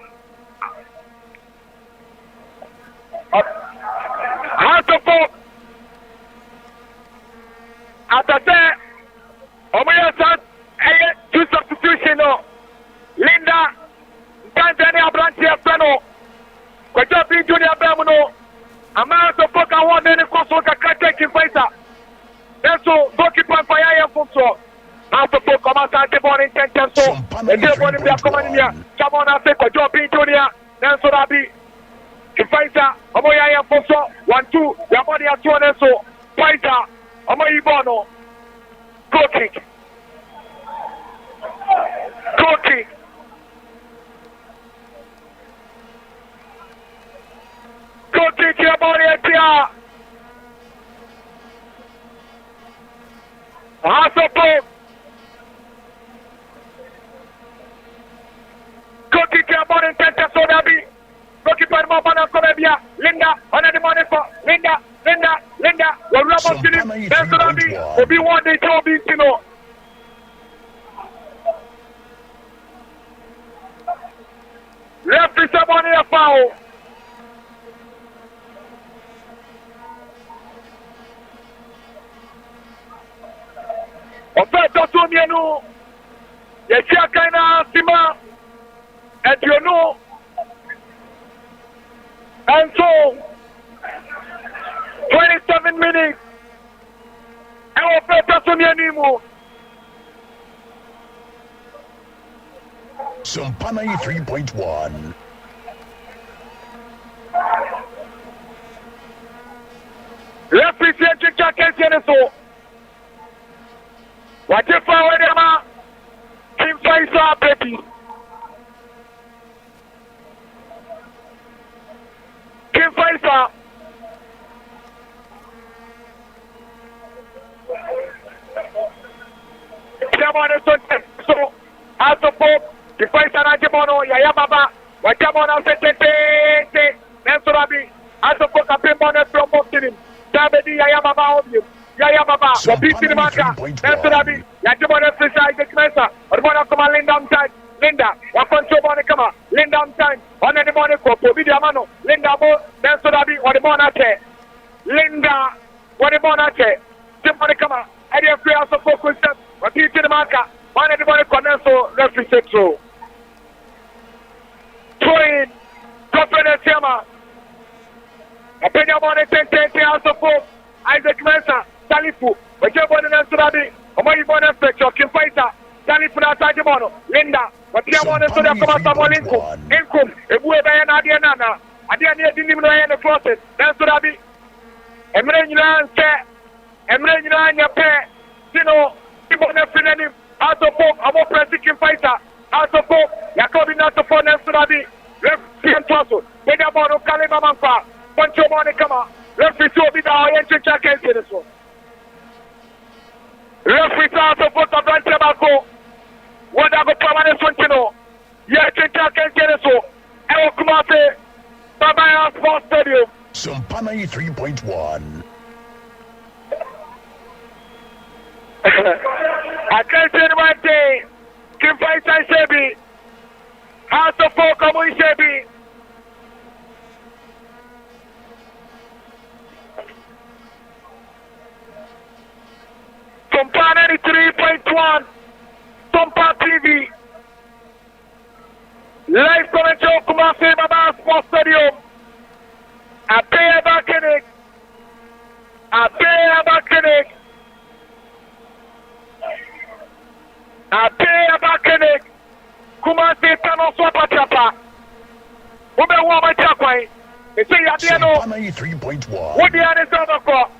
As a focus, as I said, oh my God, two substitution. Linda, Tanzania Branchia Pano, Kwajabi Junior Bemuno, a man of Poka one and a Kosoka Katek in Faisal. That's so, goalkeeper Fire Fuso. After Poka Masante Bonnie Tenton, so, and they're going to be a command here. Come on, I say Kwajabi Junior, then so that be. Faisal, Omoya Fuso, 1-2, Yamadi at 2 and so, Faisal, Omoy Bono. Goal kick. Goal kick. Goal kick here, Mauritania. Hasselblad. Goal kick here, Mauritania. So that be. Goalkeeper Mabana Corabia. Linda. On the money for Linda. We're Ramos in him. That's what I mean. We'll be one day, Toby, you know. Left is someone in a foul. Oferta Tumianu. Yachakaina Sima. And you know. And so. 27 minutes. And Oferta Tumianu. Sompa 93.1. Represent Jacket so. What if I were Team Faisal, baby. Team Faisal. So, as a Pope, the Faisal Ajimono, Yaya Baba, Wajamona Sete, Nensorabi, as a Pope, a Pimona from Muslim, Tabedi, Yaya Baba, Yaya Baba, the Piti Maka, Nensorabi, Yajimona Sisa, the Kmesa, or one of the Linda time, Linda, Wakonso Monicama, Linda time, on any Monaco, Vidiamano, Linda Mo, Nensorabi, or the Monate, Linda, what the Monate, Timonicama, I didn't feel so focused, but Piti Maka. One everybody connects so referee central. Throwing confidence Yama. Opinion on the 10 also for Isaac Mensa, Salifu, but you're born in Surabi, or my born in Spectre, Kim Faisal, Salifu Tajimono, Linda, but you're born in Surabi, Income, if we're by an Adiana, Adiana didn't even know in the closet, then Surabi, Emre Nilan, Emre Nilan, your pair. you know, people never feel any out of hope. I'm a pressing fighter. Out of hope. You're calling out of phone and study. Referee and Tosso. When you're about to call him a man for. Punch your money, come on. Referee to be the orientation check and see this one. Referee out of foot of Brand Tobacco. What I go permanent one, you know. Yeah, check and see this one. I will come out there. Bye-bye, Sports Stadium. Sompa 93.1. I can't say one day. Kim Faisal Shebi. House of Folk Amu Shebi. Sompa 93.1. Sompa TV. Live commentary of Kumasi Baba Sports Stadium. I pay about clinic. I pay about clinic. I pay about clinic. Kumasi Tano Swapa Chapa. Woman Woman Chapai. They say Yadiano. Sompa 93.1. What the other side of the court?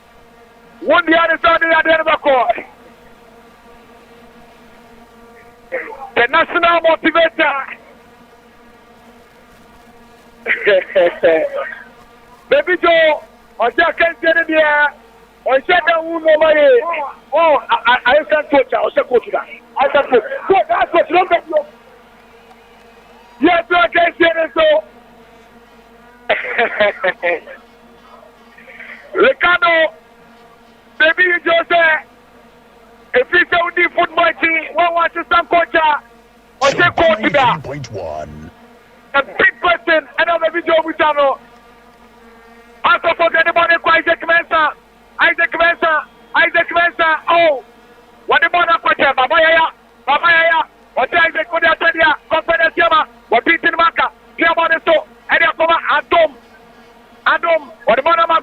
What the other side of the court? The national motivator. Baby Joe, I can't get in there. I said that woman, oh, I can't coach. I can't coach that. I can't coach. Coach, that's what you don't know. Yes, I can't get it so. Ricardo, baby Joe said, if you don't need football team, what was the some coach? I said coach that. 93.1. A big person, another video with Tano. Also for anybody, Isaac Mensa. Oh, what the mother question? Baba Yaya. What Isaac could have said here? Confidence Yama. What beating Maka? Yama so. And you come Adam. What the mother man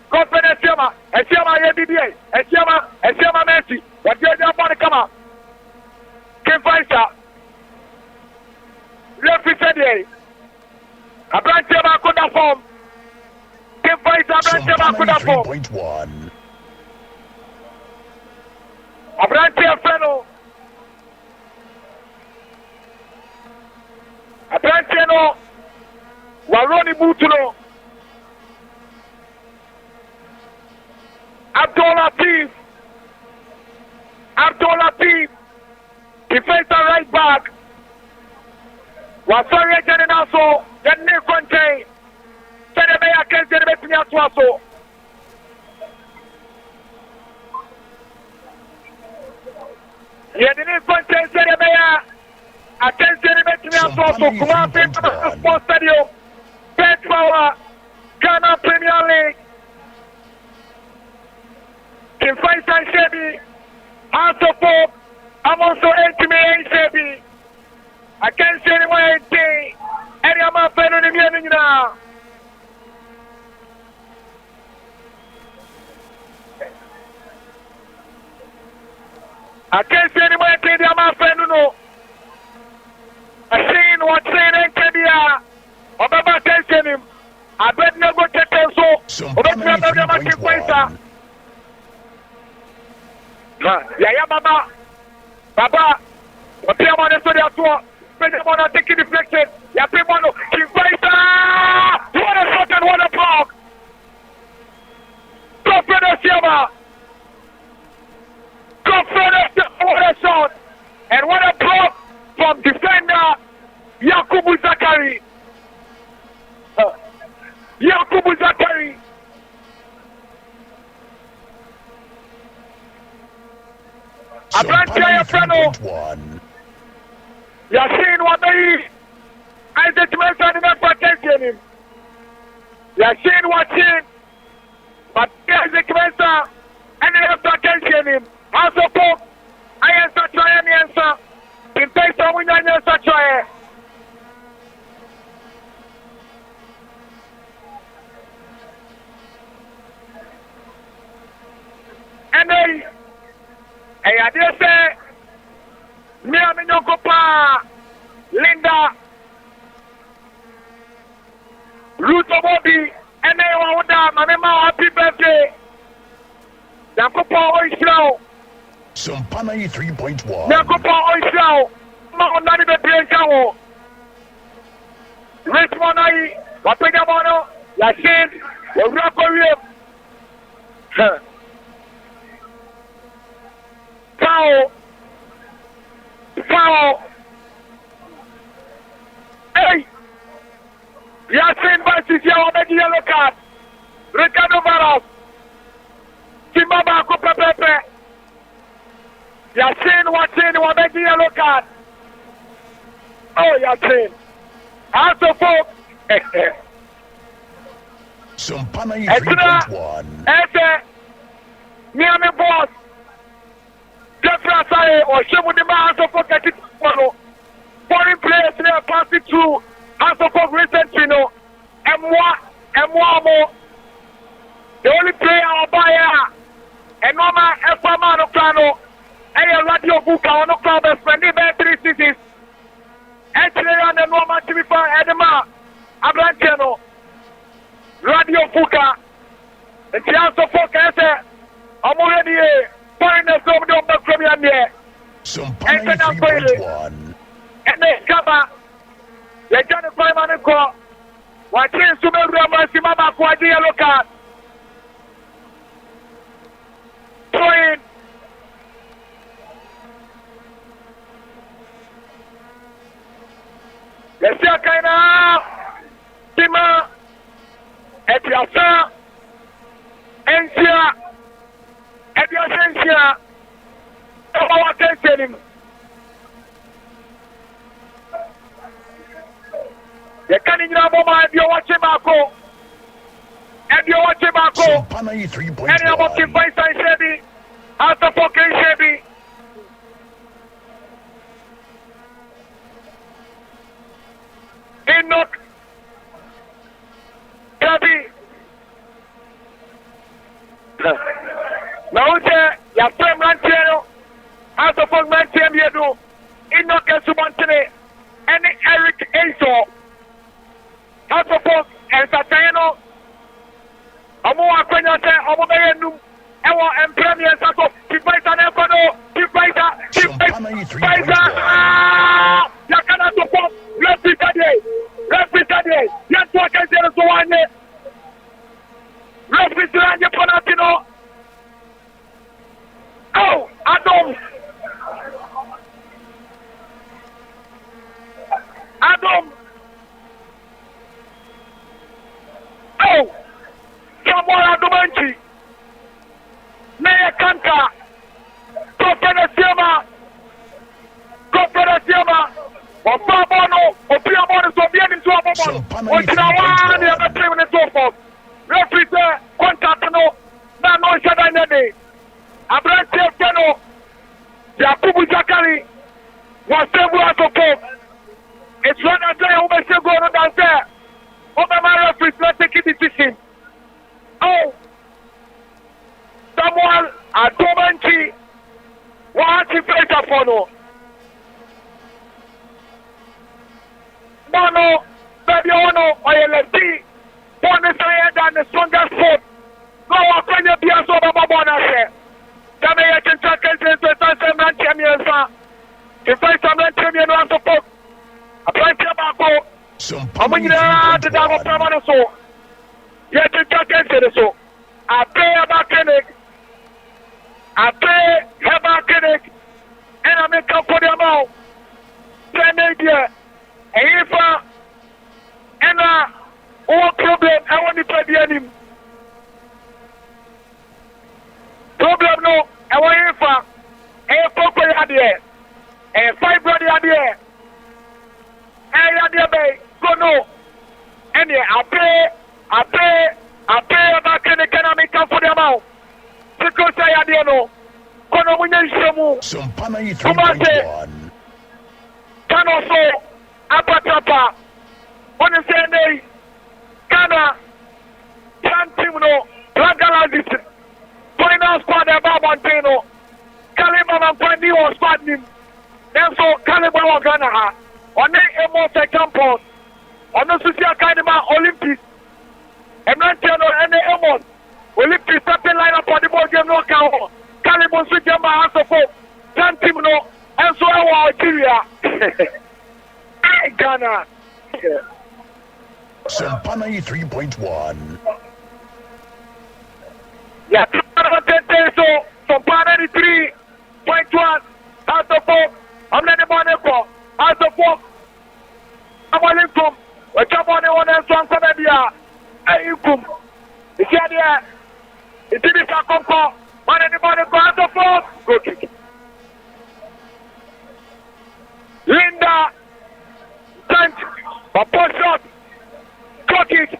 confidence Yama. And Yama YBBA. And Yama Messi. What the other body come up? Kim Faisal. Referee said here. A branch Yama could have formed. Kim Faisal branch Yama could have formed. 93.1. A branch Yama a branch Yama Waroni Butuno. Abdul Latif. Defense right back. Wasari Ejani Naso. Yenne Conte. Sedebe ya kenze de betini atuaso. Yenne Conte sedebe ya akenze de betini atuaso. Kumasi Sports Stadium. Bet Power. Ghana Premier League. Kim Faisal Shebi. House of Hope. I'm also intimate Shebi. I can't say anything. Any of my friends in the now. I can't say anything. My friend, no. I seen what's saying in Kenya. Obama can't say him. I bet never get so. Obama never get Faisal. Yeah, Baba. What do you want to say to People taking deflection. Yeah, people know. Kim Faisal! What a shot and what a block! Confidence Yama! What a shot! And what a block from defender Yakubu Zakari. Yakubu Zakari. Abrantia Frano. Yasin Wadai. Isaac Mensa did not protect him. Yasin watching. But Isaac Mensa and they have protect him. Also, I answer try and answer. In place of when I answer try. And I dare say, me and my copa, Linda, Ruth Bobby, and they want that, my mama, happy birthday. The copa is slow. Sompa 93.1. Nyakopa Oishao, Maonani the Pienkawo. Richmond Ai, Wapegamono, Yashin, Warakoye. Foul. Hey! Yassin versus Yawamedi yellow card. Ricardo Varas. Simaba Kupepepe. Yassin watching Yawamedi yellow card. Oh, Yassin. Also, folks. Sompa 93.1. Miami boss. Jeffrey Asare or Shemu the man also for getting foreign players they are passing through also for recently no and more more. The only player I'll buy and normal F1 no plano and a radio book on no club spending 3 seasons. Actually on the normal TV for Edema Abrancheno Radio Fuka and she also focus I'm already foreigners over the Premier there. Sompa 93.1. And they cover. They got a prime on the call. Watching Sumer Simama Quadia Loka. Throwing. Let's see a kind of Tima Etiasa Encia Etiasensia. Our attention. The canning Ramoma, if you're watching Marco, and you're watching Marco, Sompa 93.1. and you're watching Faisal Shebi, after fucking Shebi. Enoch, Gabi. Now, your friend Ranchero, after fucking Ranchero, Enoch and Subantene, and Eric Aso. Asopos entertaino omo akwenya se omo be yenu ewo empremier saso Faisal na kono Faisal yakana sopo represade yeto akazero so wanye represade ponatino oh Adam oh, Samuel Adumanchi, Naya Kanka, Confederaciama, Obabono, Opiamono, Sobian into Obamono, Okinawa, the other 3 minutes so forth. Represent Contactano, Nano Shadanade, Abrante Feno, Yakubu Zakari, was Samuel Adumanchi. It's one of the Omer going down there. Obama referees not taking decision. Oh, Samuel Adumanchi, what he plays a follow. Mono, baby, ono, OLFD, one is higher than the strongest foot. No one can be a sober Babona. Come here, can check it to some man champions. If I some man champion on support, I play Tabaco. Sompa The double 93.1. permanent so. Yet to check it so. I pay about clinic. I pay about clinic. And I make up for them all. 10 years. And if and what problem I want to play the enemy. Problem no. I want if I had there. And 5 brother had there. And you are there, go no. And I pay about can economic come for them out. Because I had there no. Kono Munyashamu. Sompa 93.1. Can also Apatapa. On the same day, Ghana, Santino, Plangalazis, final squad about Montano, Caliban and Pandio squad him. Then so Caliban or Ghana. On the Emo campus, on the Social Academy Olympics, and Ranchero and the Emo Olympics starting line up on the board game no count. Calibon Sujama Asofo, Santimno, and so I Algeria. Ghana. Sompa 93.1. Yeah, so Sompa 93.1. Out of 4. I'm not the money for. Out of 4. I'm only from. What's up on the one and so I'm going to be a come. It's here. It's in the Sompa. Man, anybody go out of 4. Go kick. Linda. Thank you. A push shot. Cock it.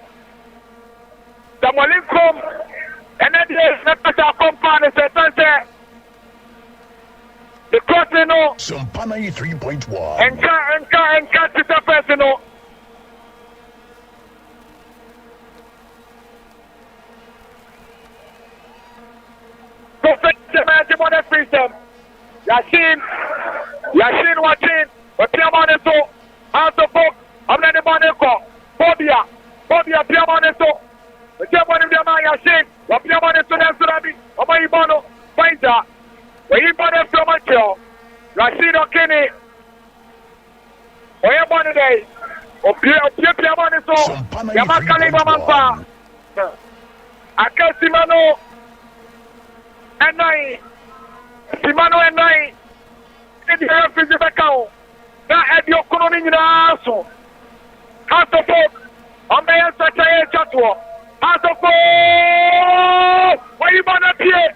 The Malinkum. And then the special compound is a the crossing no. Sompa 93.1. And catch it up as you know. Go fetch the magic on the system. Yashin watching. But Piamon is so. Out of book. I'm not the money for. Phobia, Piamon is so. The German in the man Yashin. What Piamon is so that's what I mean. Omaibano, Faisal. When you bought them so much, Rashid O'Kinney. When you bought it, Piamon is so. Yamakali Mamampa. Akasimano. And nine. Simano and nine. In the air physical account. Now at your colony in the house. House of folk. On the answer to a chatwa. House of folk. Why you want to play?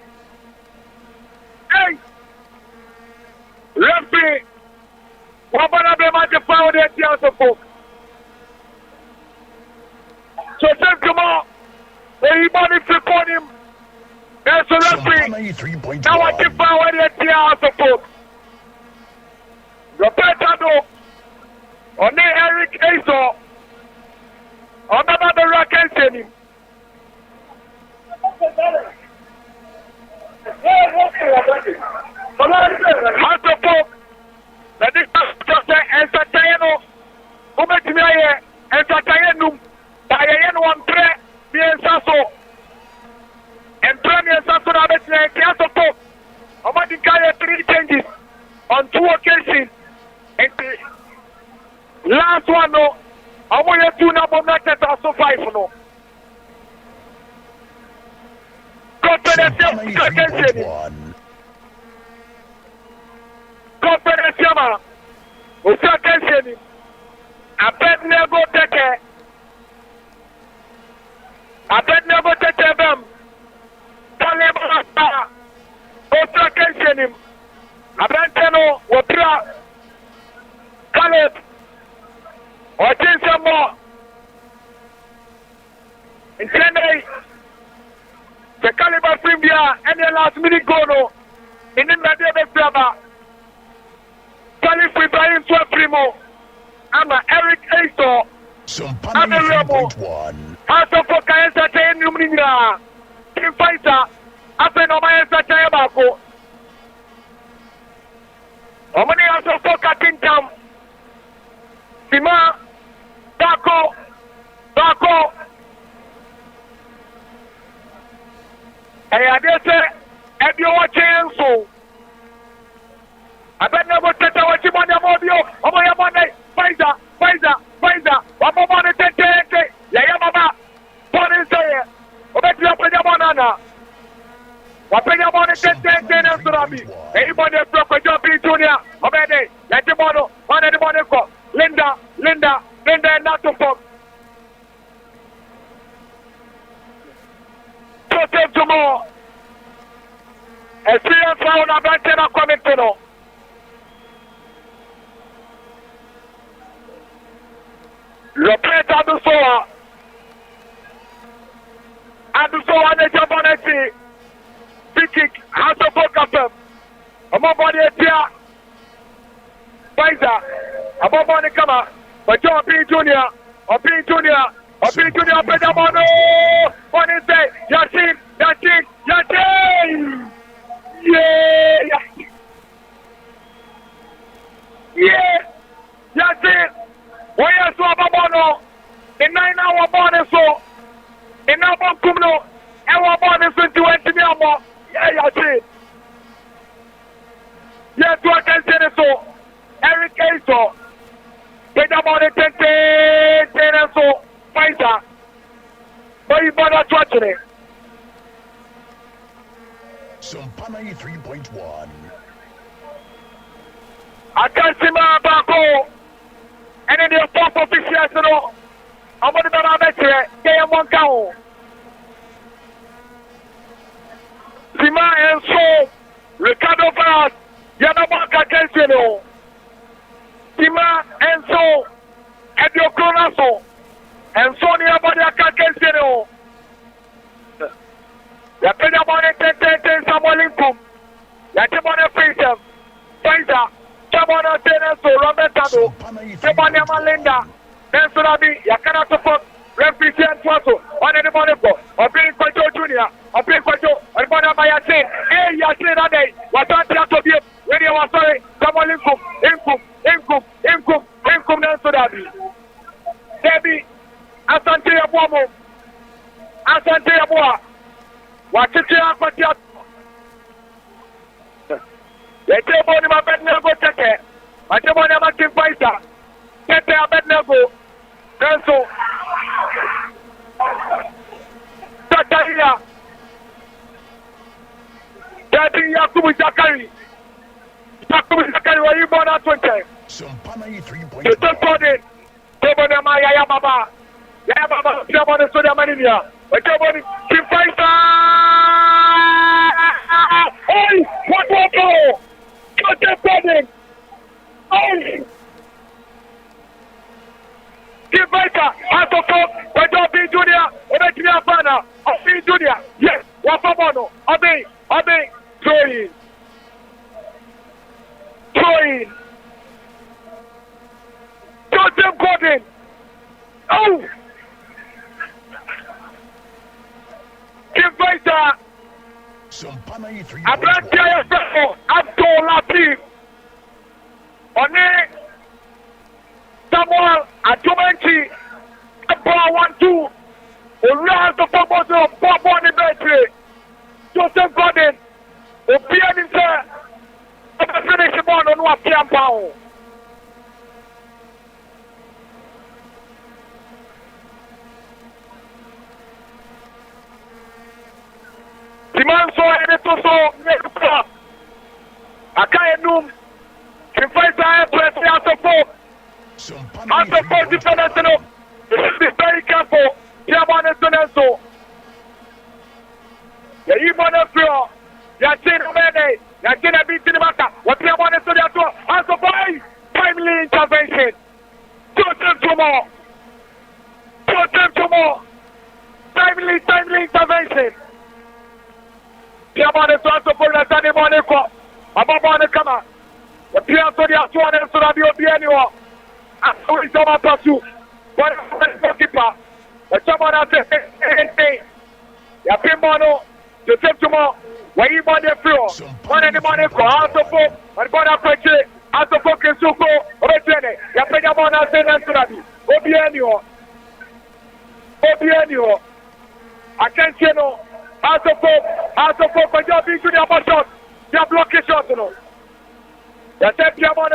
Hey. Referee. What about the match of power at the house of folk? So send come on. Why you want to flip on him? There's a referee. Now I keep power at the house of folk. Roberto on the Eric Azo on the rocket him. How to pop the distance entertainer who met me here entertainum Diane one pre bien sasso and premier sasso na bet na kiaso pop Amadi Kaya 3 changes on 2 occasions. And the last one, no, I want you to know about that also 5, no. Confidential, what's your attention? I bet never take care. I bet never take care of them. What's your attention? I bet no, what Caleb, or change some more. In Chennai, the Caliber Premier and the last minute goal in the Nadia Brava. Calif Ibrahim Primo, I'm Eric Aito. Sompa 93.1. House of Fokaisa Chain Numina, Kim Faisal, Apen Omaesa Chayabako. How many house of Fokatin Tam? Sima, Dako. And I dare say, if you watch so, I bet never take what you want about you. Oh, my money, Faisal. What more money take? Yeah, Mama. What is there? Oh, bet you up in your banana. What pay your money take and Surabi? Anybody broke a job in Junior? Oh, baby, let the model, one of the money for. Linda, and not to fuck. Joseph Dumont. Experience round of Antena coming to know. Lopez Adusoa, the Japanese. Big kick, House of Folk. I'm up on the here. Faisal, I'm up on the camera. But John P. Jr. Pedamano. What is that? Yashin. Yeah. Yashin. Where is Wabano? The 9-hour bonus. The number Kumno. And Wabano is 20 more. Yeah, Yashin. Yes, to against it so. Eric Aso. Take the money, ten so. Faisal. But you better watch it. Sompa 93.1. I can't see my back home. And then the fourth officials, you know. I'm going to be on the game one count. Sima and so. Ricardo Vaz. Yanamaka against you know. Sima and so. Edio Cronaso. And so nearby against you know. You pay the money, 10 Samuel Inkum. You take money, Faisal. Faisal. Chamona Teneso, Roberto. Chamona Malinda. Then Surabi. You cannot support. Represent Twasso. On any money for. Or bring Kwajo Junior. Or bring Kwajo. Or Bona Mayasin. Hey, Yasin that day. What on to be. When you were sorry. Samuel Inkum. Inkum. Then Surabi. Debbie. Asante Yabuamo. Asante Yabua. What is your apathy? Let your body my bed never take it. I don't want to make Faisal. Get their bed never. Cancel. Tataria. Daddy Yakubu Zakari. Where you born at 20? Sompa 93.1. You don't put it. Tebonama Yaya Baba. Yaya Baba. Tebonama Soda Mania. But Tebonama. Kim Faisal. Hey, what will go? Cut the building. Hey. Kim Faisal. Out of top. But don't be Junior. Obetia Fana. I'll be Junior. Yes. Wafamono. Obey. Throwing. Joseph Gordon. Oh. Kim Faisal. Sompa 93.1. Abrantia Yasako. Abdul Latif. On it. Samuel Atumanchi. Ball 1-2. Around the football of Bob on the bench. Joseph Gordon. Opian himself. Finish the ball on what Piampao. Timanso Editoso. Akayenum. Kim Faisal press out of four. Out of four defenders. You should be very careful. Tiamane Sonenso. You want to throw. Yasin Omene. Yasin Abiti Maka. What Tiamane Sonenso. Out of five. Timely intervention. Joseph Tumo. Timely intervention. Tiamane Sonenso for the Sunday morning call. Ababane Kama. The Pian to the Asuan and Surabi Obianio. Asu is over Pasu. What a keeper. The Chamana says, Yapimono, the Septumo, where you want the floor. One any money for out of four, and Bonapache, out of focus, Suko, Rotene, Yapinamona says, and Surabi. Obianio. Attention, out of four, but you're being to the upper shot. You're blocking shot, you know. The Septumo,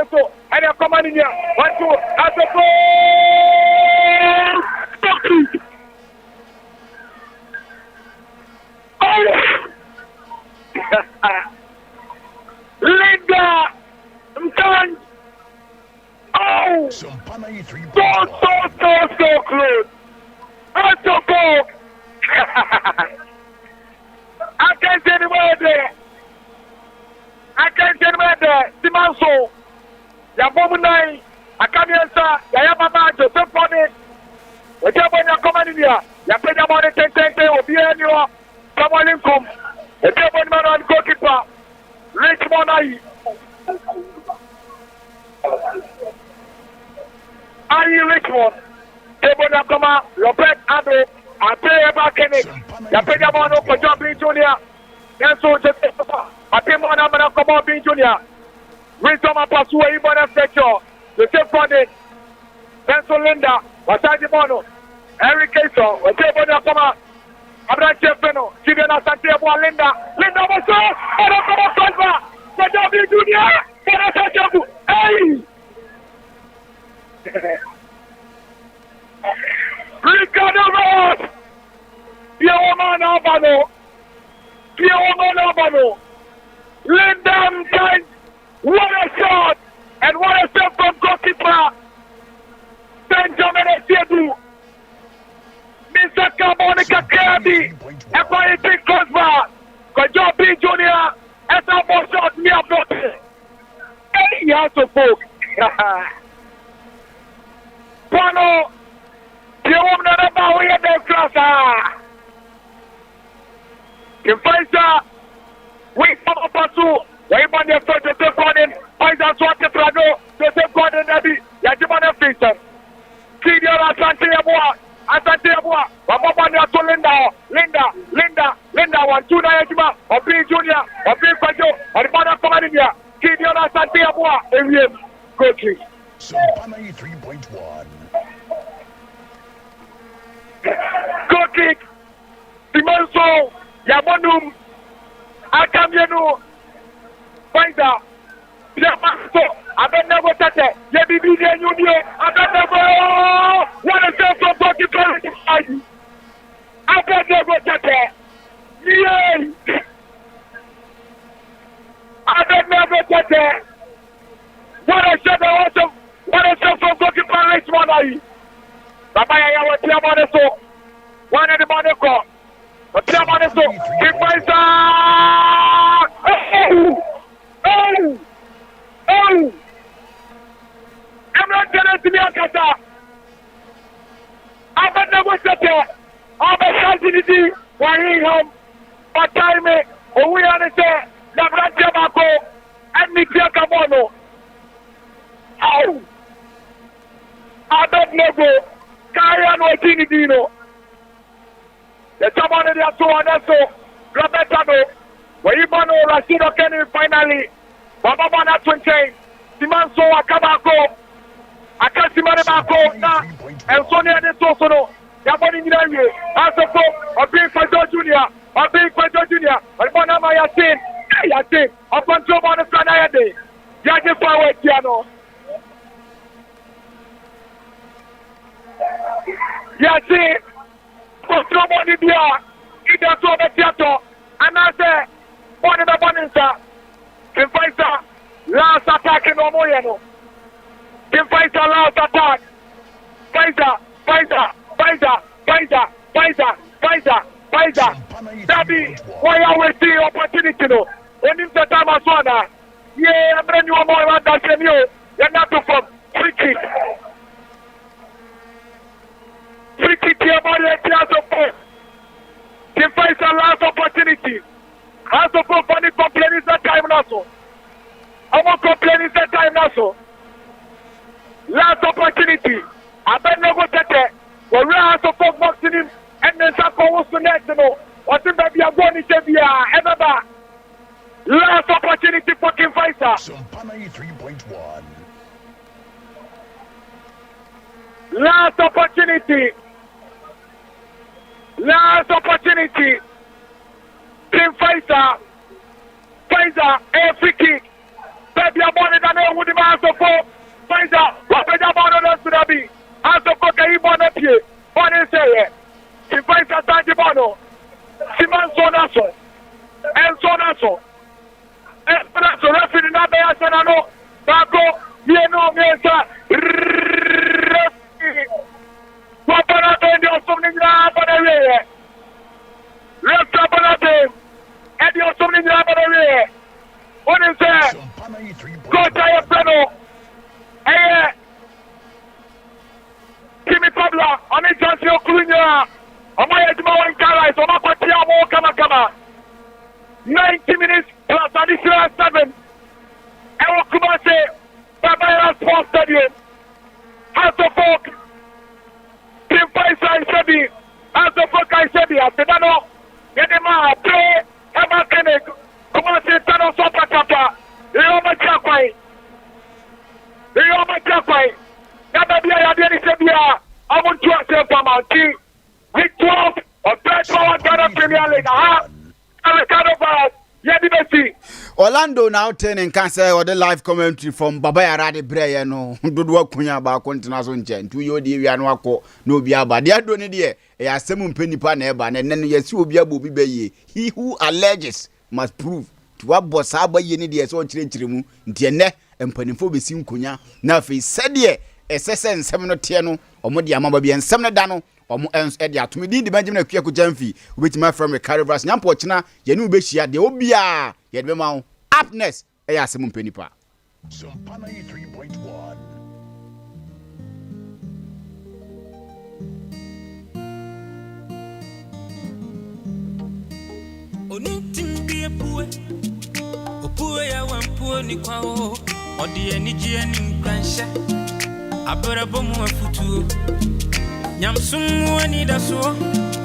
and you're coming here. 1-2, out of four. Linda! I'm done! Oh! Sompa 93.1. So close! That's so cool! I can't say anywhere there! Simanso! Yabomunai! I can't answer! Yayababa! Joseph Bonnet! Whatever you're coming in here, you're paying your money 10 will be annual. Someone income. Whatever man on goalkeeper. Richmond Ayi. Richmond. Table Nakama, Robert Ado, I pay about Kenny. You're paying your money for John B. Junior. Then so just I pay more than Nakama B. Junior. Wisdom of Pasua, even a fetcher. The same funding. Then so Linda. Wasaji Mono, Eric Caso, Watebo Nakama, Abranche Feno, Chidena Santiago, Linda was so, Sompa, the W Junior. Hey! Ricardo Ross! Piawoman Albano! Piawoman Albano! Lyndon Kent! What a shot! And what a shot from goalkeeper! Benjamin Ezedu! Mr. Carbonica Kirby! Equality Cosma! Kajobi Junior! And that more shot me up not. Hey, he has to folk! Pano! Piawoman Albano! We have the class! Faisal, we come up to we man the first to take one in. Faisal swat the Prado to take one in Nabi. Yajimane Faisal. Kidio Asante Abua. Wababa ni ato Linda. 1-2 na Yajima. Obi Junior. Obi Kwajo. Oribana Komanidia. Kidio Asante Abua. Ewiem. Go kick. Sompa 93.1. Go kick. Simonso. Yabonum, Akamienu, Faisal, Yamaso, Abenego Tete, Yabibi Union, Abenego, what a sense of body parity. Abenego Tete, yay! Abenego Tete, what a sense of body parity, one. Babaya Yawatia one of the Monaco. But someone is so big Faisal! Oh! I'm not telling to me on Kata. I'm not never set there. I'm a sanity. Why home? But time me. Oh, we understand. The Brad Jabako and Nikia Kamono. Oh! I don't know. Kaya no Tinidino. The someone in the two and so Robertano, where you man Rashid Kenny finally, Babana 20, Simanso Akabako, Akasimane Bako, and Sonia de Sosono, Yaboni Ninaye, Asoko, or Big Faisal Junior, or Bonama Yasin, upon Joe Bonasana, Yaji Power Tiano. Yasin. Somebody there, either to the theater, and I say, one in the Boninsa, Kim Faisal, last attack in Omoyano. Kim Faisal, last attack. Faisal. Dabi, why are we seeing opportunity? No, when it's the time as one, yeah, I'm bringing you more than that. You're not from free kick. Free kick here, body, Kim Faisal last opportunity. Has to put funny complaint is that time also. I won't complain is that time also. Last opportunity. I bet no go take it. But we have to put boxing him and then Sako was to next to know. What's in baby? I'm going to say, ever. Last opportunity for Kim Faisal. Sompa 93.1. Last opportunity. Kim Faisal, a free kick. Baby, I'm on it, I know who the man so for. Faisal, what is about us to be? As a cocker, he won up here. What is it? Kim Faisal, Tangibano, Simon Sonaso, and Sonaso. Esperanto, referee, not the Arsenal, Baco, Yeno, Mesa, Papanato, and your something happened. Left up on him. And you're something happened. What is that? Go to your fellow. Hey, Timmy Pabla, on a chance you're Cunha. On my head, my Carais, on my Patiamo, Kama. 90 minutes plus additional 7. Ewo Kumase, Babaya Sports Stadium. House of Folk. Kim Faisal Sebi. House of Folk I Sebi. I said, no. Get them out, play, Emma Kenneth, come on, say, Tano Sompa Kappa, Yoma Chakwai, Naba Bia, Yadi Sebia, I want to accept Pamanti, Week 12 of Third Power Ghana Premier League, Ricardo Vaz, Yadi Bessi. Orlando now turning cancer or the live commentary from Baba Yarade Breya no do work kunya ba kontina so nchen tu yo di wi anu akọ no bi aba de ado ne de e asem mpani pa na eba ne ne yesi obi aba obi beye he who alleges must prove to what boss aba ye ne de so kire mu ntie ne mpanimfo be si nkonya na afi sede esese nsem no te no omo de amaba bi nsem ne da no omo ens e de atumi di Benjamin akua ko jamfi obetima from Carivas nyampo china ye ne obehia de obia ye de ma upness e ya asem mpani pa Sompa 93.1. Onitimbi epue opue ya wampu ni kwao odi eniji ani nkwansha abrabo mu afutuo nyamsum ani daso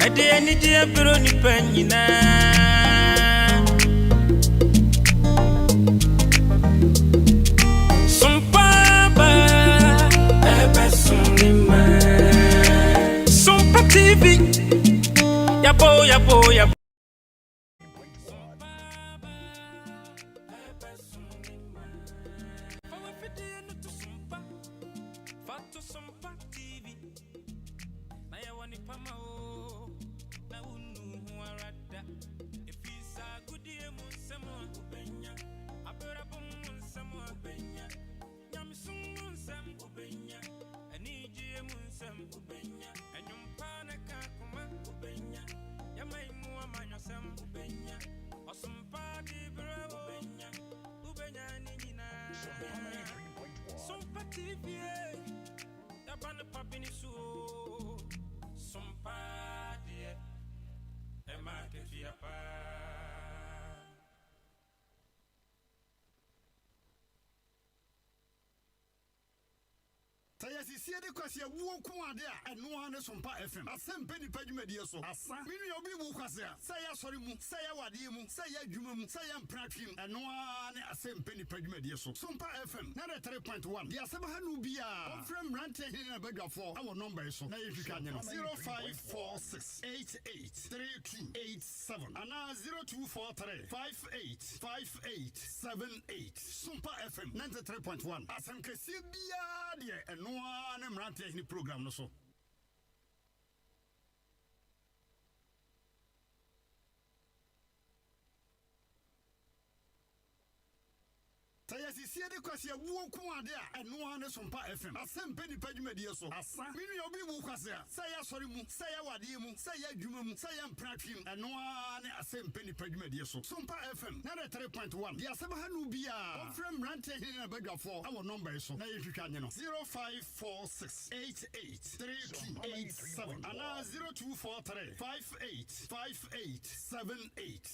ede eniji abro ni panyina Sompa ba ebe sunima Sompa TV yabo Sompa TV na ya wani pama o na unu huarada efisa gudie munsemo ubenya abrabo munsemo ubenya nyamsum munsem ubenya anijie munsem ubenya enyumpa na kakuma ubenya yamaimu amanyosem ubenya osumpa di bravo ubenya ninina Sompa TV Yabana papini su Sompa die Ema kefia pa Sayasi siede kwasi wuo kuade a eno ane Sompa FM asempe ni padwumadie so asa minu obi wu kwase a saya sori mu saya wade mu saya adwuma mu saya mpratwim eno ane asempe ni padwumadie so Sompa FM na 3.1 dia seba hanu bia ofrem rante hin na badwafo awo number so na yehwika anye no 0546883287 ana 0243585878 Sompa FM 93.1 asemkesi bia de eno ane mrante hin program no so Sayasi siede kwasi wuo kuade a eno ane Sompa FM asempe ni padwumadie so asa minu obi wu kwase a saya sori mu saya wade mu saya adwuma mu saya mpratwim eno ane asempe ni padwumadie so Sompa FM na 3.1 dia seba hanu bia ofrem rante hin na badwafo awo number so na yehwika anye no 0546883287 ana 0243585878